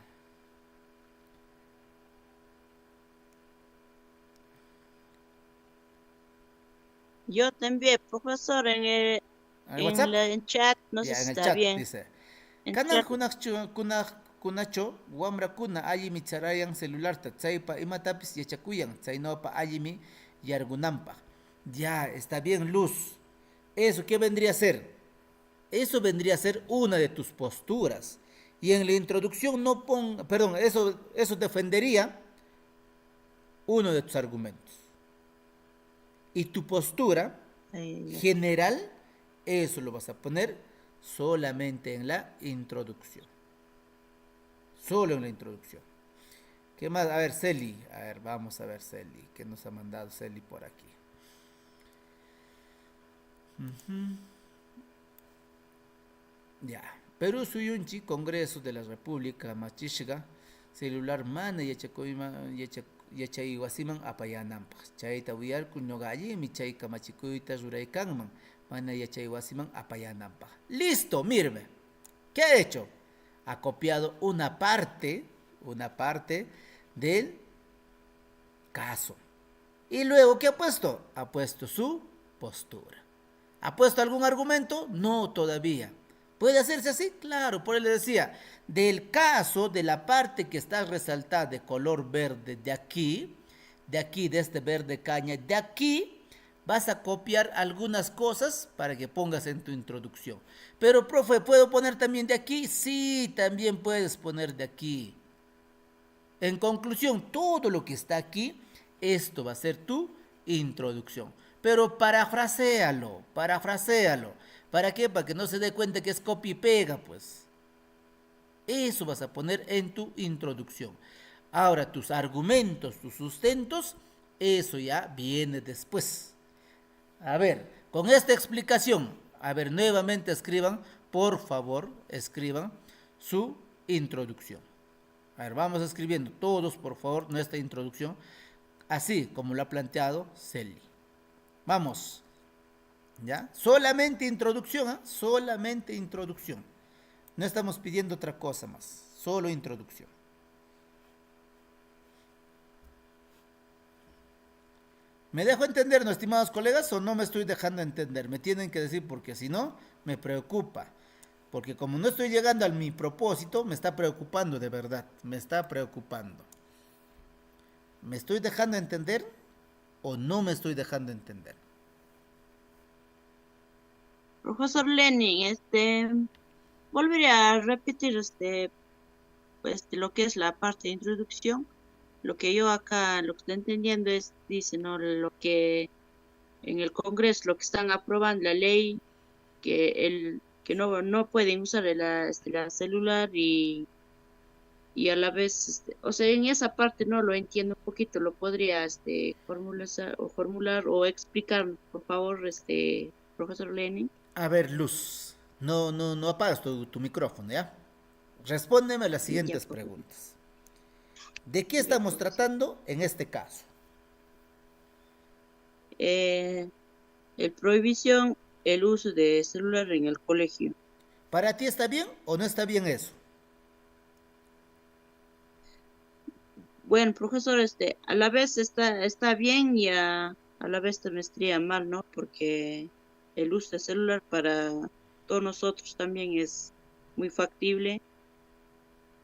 Yo también, profesor, ¿En el WhatsApp? el chat, no sé Ya, si en el está chat bien. dice. En Kanal chat. kunacho wamra kuna alli micharayan celularta chaypa imatapis yachakuyan chaynopa allimi yargunampa. Ya, está bien, Luz. ¿Eso qué vendría a ser? Eso vendría a ser una de tus posturas. Y en la introducción no ponga, perdón, eso defendería uno de tus argumentos. Y tu postura general, eso lo vas a poner solamente en la introducción. Solo en la introducción. ¿Qué más? A ver, Celi. A ver, vamos a ver Celi. ¿Qué nos ha mandado Celi por aquí? Ya. Perú Suyunchi, Congreso de la República Machishga, celular mana yachayguasiman apayanampa. Chayta uyarku ñoqa allimi chay kamachikuyta ruraykanman mana yachayguasiman apayanampa. Listo, mírame. ¿Qué ha hecho? Ha copiado una parte del caso. Y luego, ¿qué ha puesto? Ha puesto su postura. ¿Ha puesto algún argumento? No, todavía. ¿Puede hacerse así? Claro, por eso le decía, del caso, de la parte que está resaltada de color verde de aquí, de este verde caña, de aquí, vas a copiar algunas cosas para que pongas en tu introducción. Pero, profe, ¿puedo poner también de aquí? Sí, también puedes poner de aquí. En conclusión, todo lo que está aquí, esto va a ser tu introducción. Pero parafraséalo. ¿Para qué? Para que no se dé cuenta que es copia y pega, pues. Eso vas a poner en tu introducción. Ahora, tus argumentos, tus sustentos, eso ya viene después. A ver, con esta explicación, a ver, nuevamente escriban, por favor, escriban su introducción. A ver, vamos escribiendo todos, por favor, nuestra introducción, así como lo ha planteado Celi. Vamos, ¿ya? Solamente introducción, ¿eh? Solamente introducción. No estamos pidiendo otra cosa más, solo introducción. ¿Me dejo entender, no, estimados colegas, o no me estoy dejando entender? Me tienen que decir, porque si no, me preocupa. Porque como no estoy llegando a mi propósito, me está preocupando de verdad, me está preocupando. ¿Me estoy dejando entender o no me estoy dejando entender? Profesor Lenin, volvería a repetir pues lo que es la parte de introducción. Lo que yo acá, lo que estoy entendiendo es, dice, ¿no? Lo que en el Congreso, lo que están aprobando, la ley, que no pueden usar la celular y a la vez, o sea, en esa parte no lo entiendo un poquito, lo podría formular o explicar, por favor, profesor Lenin. A ver, Luz, no apagas tu micrófono, ¿ya? Respóndeme a las siguientes preguntas. ¿De qué estamos tratando en este caso? El prohibición el uso de celular en el colegio. ¿Para ti está bien o no está bien eso? Bueno, profesor, a la vez está bien y a la vez también estaría mal, ¿no? Porque el uso de celular para todos nosotros también es muy factible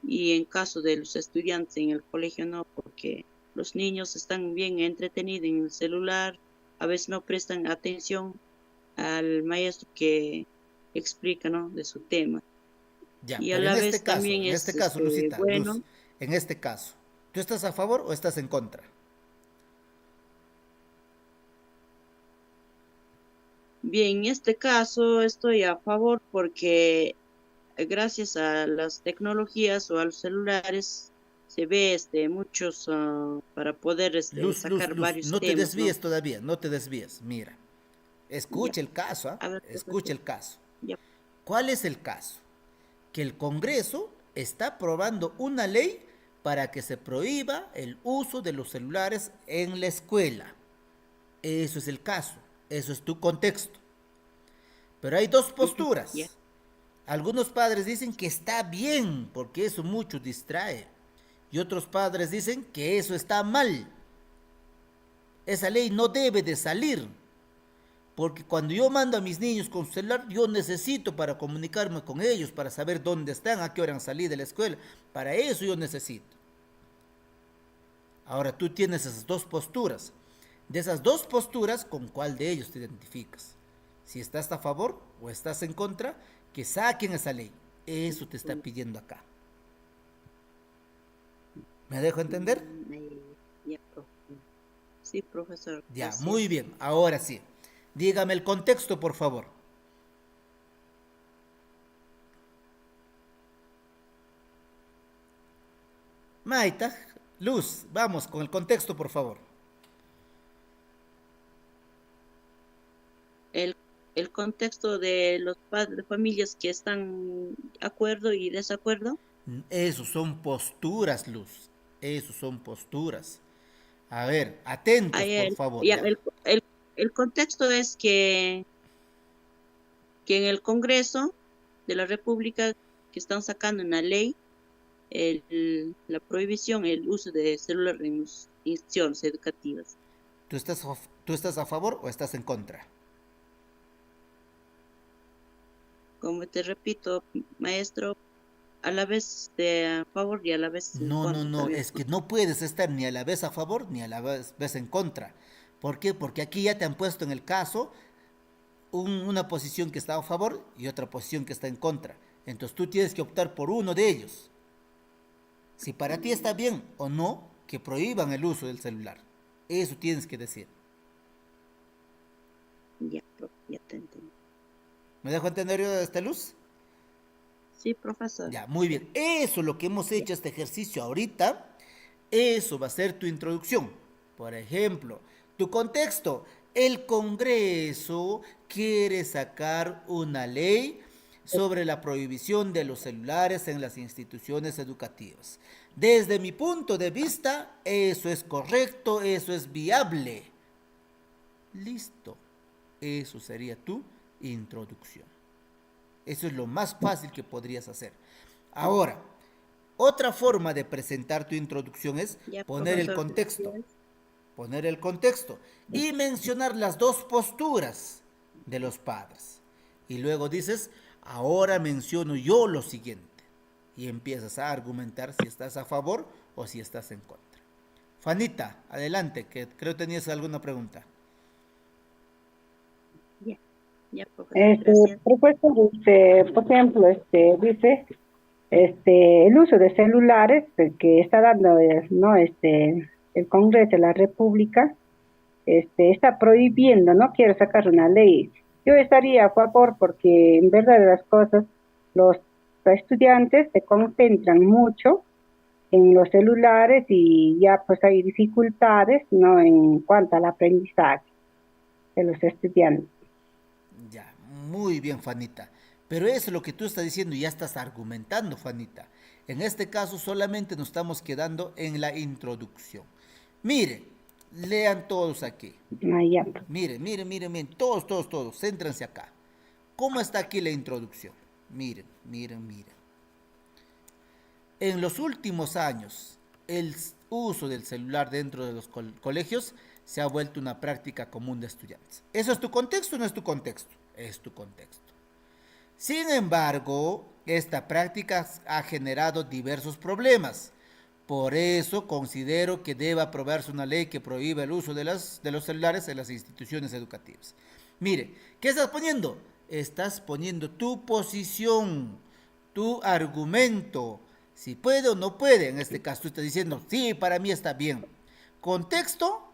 y en caso de los estudiantes en el colegio no, porque los niños están bien entretenidos en el celular, a veces no prestan atención al maestro que explica, ¿no? De su tema. Ya, Y a pero la en vez este caso, también en es este caso, Lucita, bueno. Luz, en este caso, ¿tú estás a favor o estás en contra? Bien, en este caso estoy a favor porque gracias a las tecnologías o a los celulares se ve muchos para poder Luz, sacar varios no te temas, ¿no? desvíes todavía, no te desvíes. Mira, escucha Ya. el caso, ¿ah? A ver, Escucha el caso. ya. ¿Cuál es el caso? Que el Congreso está aprobando una ley para que se prohíba el uso de los celulares en la escuela. Eso es el caso, eso es tu contexto. Pero hay dos posturas. Ya. Algunos padres dicen que está bien porque eso mucho distrae. Y otros padres dicen que eso está mal. Esa ley no debe de salir. Porque cuando yo mando a mis niños con su celular, yo necesito para comunicarme con ellos, para saber dónde están, a qué hora han salido de la escuela. Para eso yo necesito. Ahora tú tienes esas dos posturas. De esas dos posturas, ¿con cuál de ellos te identificas? Si estás a favor o estás en contra, que saquen esa ley. Eso te está pidiendo acá. ¿Me dejo entender? Ya, sí, profesor. Ya, Gracias. muy bien. Ahora sí. Dígame el contexto, por favor. Maita, Luz, vamos con el contexto, por favor. El contexto de los padres de familias que están de acuerdo y desacuerdo. Esos son posturas, Luz. Esos son posturas. A ver, atentos, por favor. Ya, Ya. el contexto es que en el Congreso de la República que están sacando una ley, la prohibición, el uso de celular en las instituciones educativas. ¿Tú estás a favor o estás en contra? Como te repito, maestro, a la vez a favor y a la vez en contra No, también. es que no puedes estar ni a la vez a favor ni a la vez en contra. ¿Por qué? Porque aquí ya te han puesto en el caso una posición que está a favor y otra posición que está en contra. Entonces tú tienes que optar por uno de ellos. Si para ti está bien o no que prohíban el uso del celular. Eso tienes que decir. Ya te entendí. ¿Me dejo entender yo de esta Luz? Sí, profesor. Ya, muy bien. Eso es lo que hemos hecho, este ejercicio ahorita. Eso va a ser tu introducción. Por ejemplo, tu contexto. El Congreso quiere sacar una ley sobre la prohibición de los celulares en las instituciones educativas. Desde mi punto de vista, eso es correcto, eso es viable. Listo. Eso sería tu introducción. Eso es lo más fácil que podrías hacer. Ahora, otra forma de presentar tu introducción es Ya, poner el profesor, contexto. gracias. Poner el contexto y mencionar las dos posturas de los padres. Y luego dices, ahora menciono yo lo siguiente. Y empiezas a argumentar si estás a favor o si estás en contra. Fanita, adelante, que creo tenías alguna pregunta. Ya, profesor, gracias. Profesor, por ejemplo, dice, el uso de celulares que está dando, ¿no? El Congreso de la República, está prohibiendo, no quiere sacar una ley. Yo estaría a favor porque en verdad de las cosas, los estudiantes se concentran mucho en los celulares y ya pues hay dificultades, ¿no? En cuanto al aprendizaje de los estudiantes. Ya, muy bien, Fanita. Pero eso es lo que tú estás diciendo, ya estás argumentando, Fanita. En este caso solamente nos estamos quedando en la introducción. Miren, lean todos aquí. Ah, ya. Miren, todos, céntrense acá. ¿Cómo está aquí la introducción? Miren. En los últimos años, el uso del celular dentro de los colegios se ha vuelto una práctica común de estudiantes. ¿Eso es tu contexto o no es tu contexto? Es tu contexto. Sin embargo, esta práctica ha generado diversos problemas. Por eso considero que debe aprobarse una ley que prohíba el uso de los celulares en las instituciones educativas. Mire, ¿qué estás poniendo? Estás poniendo tu posición, tu argumento. Si puede o no puede, en este caso tú estás diciendo, sí, para mí está bien. Contexto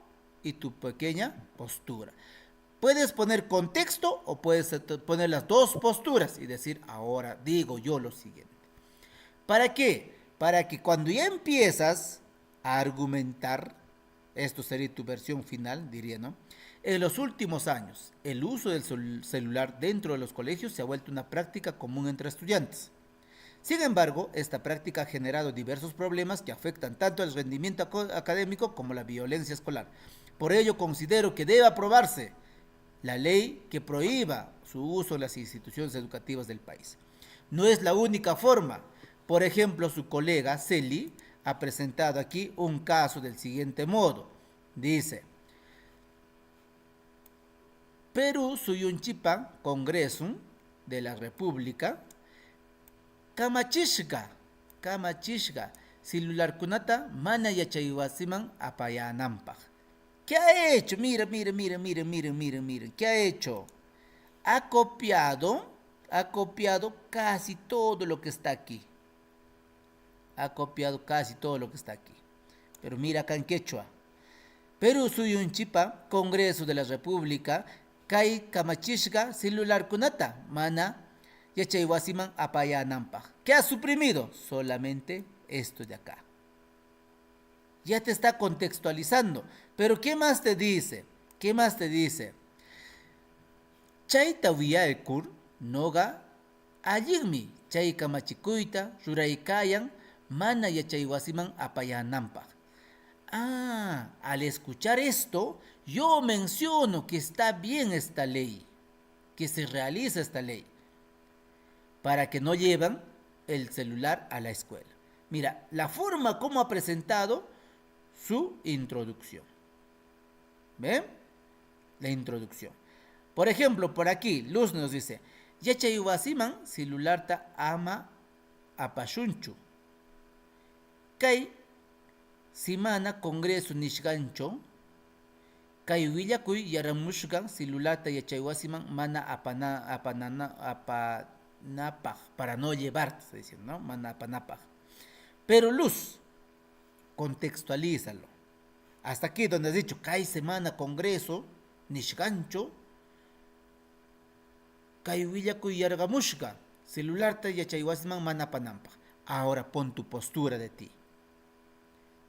y tu pequeña postura. Puedes poner contexto o puedes poner las dos posturas y decir, ahora digo yo lo siguiente. ¿Para qué? Para que cuando ya empiezas a argumentar, esto sería tu versión final, diría, ¿no? En los últimos años, el uso del celular dentro de los colegios se ha vuelto una práctica común entre estudiantes. Sin embargo, esta práctica ha generado diversos problemas que afectan tanto el rendimiento académico como la violencia escolar. Por ello, considero que debe aprobarse la ley que prohíba su uso en las instituciones educativas del país. No es la única forma. Por ejemplo, su colega Celi ha presentado aquí un caso del siguiente modo. Dice, Perú Suyunchipa, Congreso de la República, kamachishka, celular kunata, mana yachayuasiman apayanampa. ¿Qué ha hecho? Miren, ¿qué ha hecho? Ha copiado casi todo lo que está aquí. Pero mira acá en quechua. Perú Suyunchipa, Congreso de la República, Kai Kamachishka, celular kunata, mana yachayuasiman apayanampa. ¿Qué ha suprimido? Solamente esto de acá. Ya te está contextualizando. Pero ¿qué más te dice? Chayta wiyaykur noga allinmi chay kamachikuyta ruraykayan mana yachayuasiman apayanampa. Al escuchar esto, yo menciono que está bien esta ley, que se realiza esta ley, para que no lleven el celular a la escuela. Mira, la forma como ha presentado su introducción. ¿Ven? La introducción. Por ejemplo, por aquí, Luz nos dice, yachayuasiman celularta ama apashunchu. Kay simana congreso nishgancho. Kay willakuy yaramushgan celularta yachayuasiman mana apanapaj. Para no llevar, está diciendo, ¿no? Mana apanapaj. Pero Luz, contextualízalo. Hasta aquí donde has dicho, Kay semana congreso, nishgancho, Kay willakuy yargamushka, celularta yachayuasiman mana panampa. Ahora pon tu postura de ti.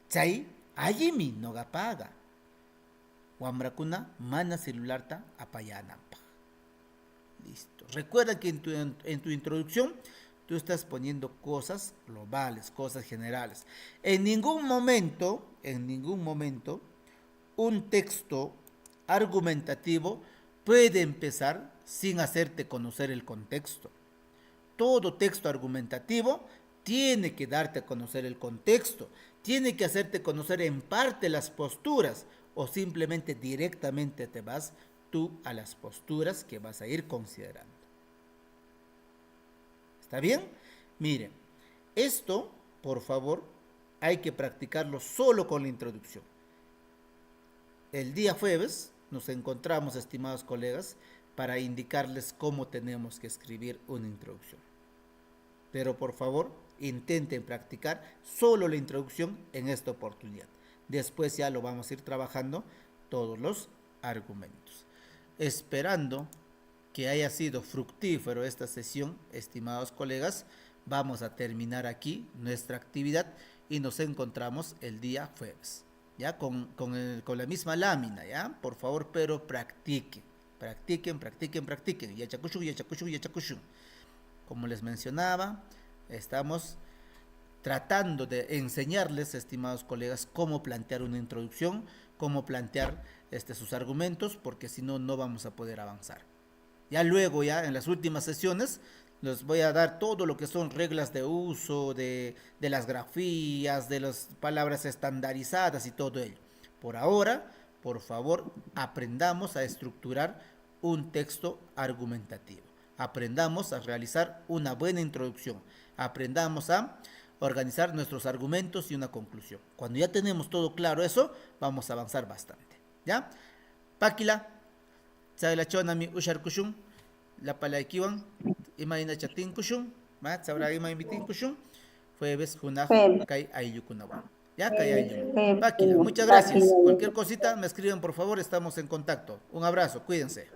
Chay, allimi nogapaga. Wamrakuna, mana celularta apayanampa. Listo. Recuerda que en tu introducción tú estás poniendo cosas globales, cosas generales. En ningún momento, un texto argumentativo puede empezar sin hacerte conocer el contexto. Todo texto argumentativo tiene que darte a conocer el contexto, tiene que hacerte conocer en parte las posturas o simplemente directamente te vas tú a las posturas que vas a ir considerando. ¿Está bien? Miren, esto, por favor, hay que practicarlo solo con la introducción. El día jueves nos encontramos, estimados colegas, para indicarles cómo tenemos que escribir una introducción. Pero por favor, intenten practicar solo la introducción en esta oportunidad. Después ya lo vamos a ir trabajando todos los argumentos. Esperando que haya sido fructífero esta sesión, estimados colegas, vamos a terminar aquí nuestra actividad y nos encontramos el día jueves, ya con la misma lámina, ya, por favor, pero practiquen. Yachacushun. Como les mencionaba, estamos tratando de enseñarles, estimados colegas, cómo plantear una introducción, cómo plantear sus argumentos, porque si no, no vamos a poder avanzar. Ya luego, ya en las últimas sesiones, les voy a dar todo lo que son reglas de uso, de las grafías, de las palabras estandarizadas y todo ello. Por ahora, por favor, aprendamos a estructurar un texto argumentativo. Aprendamos a realizar una buena introducción. Aprendamos a organizar nuestros argumentos y una conclusión. Cuando ya tenemos todo claro eso, vamos a avanzar bastante. ¿Ya? Páquila, Tsailachonami Ushar Kushun, La Palaikiwan, Imaina Chatin Kushun, Sabrá Imaitin Kushun, Jueves Junaj Kai Ayukunawa. Ya, Kai Ayukunawa. Páquila, muchas gracias. Cualquier cosita me escriben, por favor, estamos en contacto. Un abrazo, cuídense.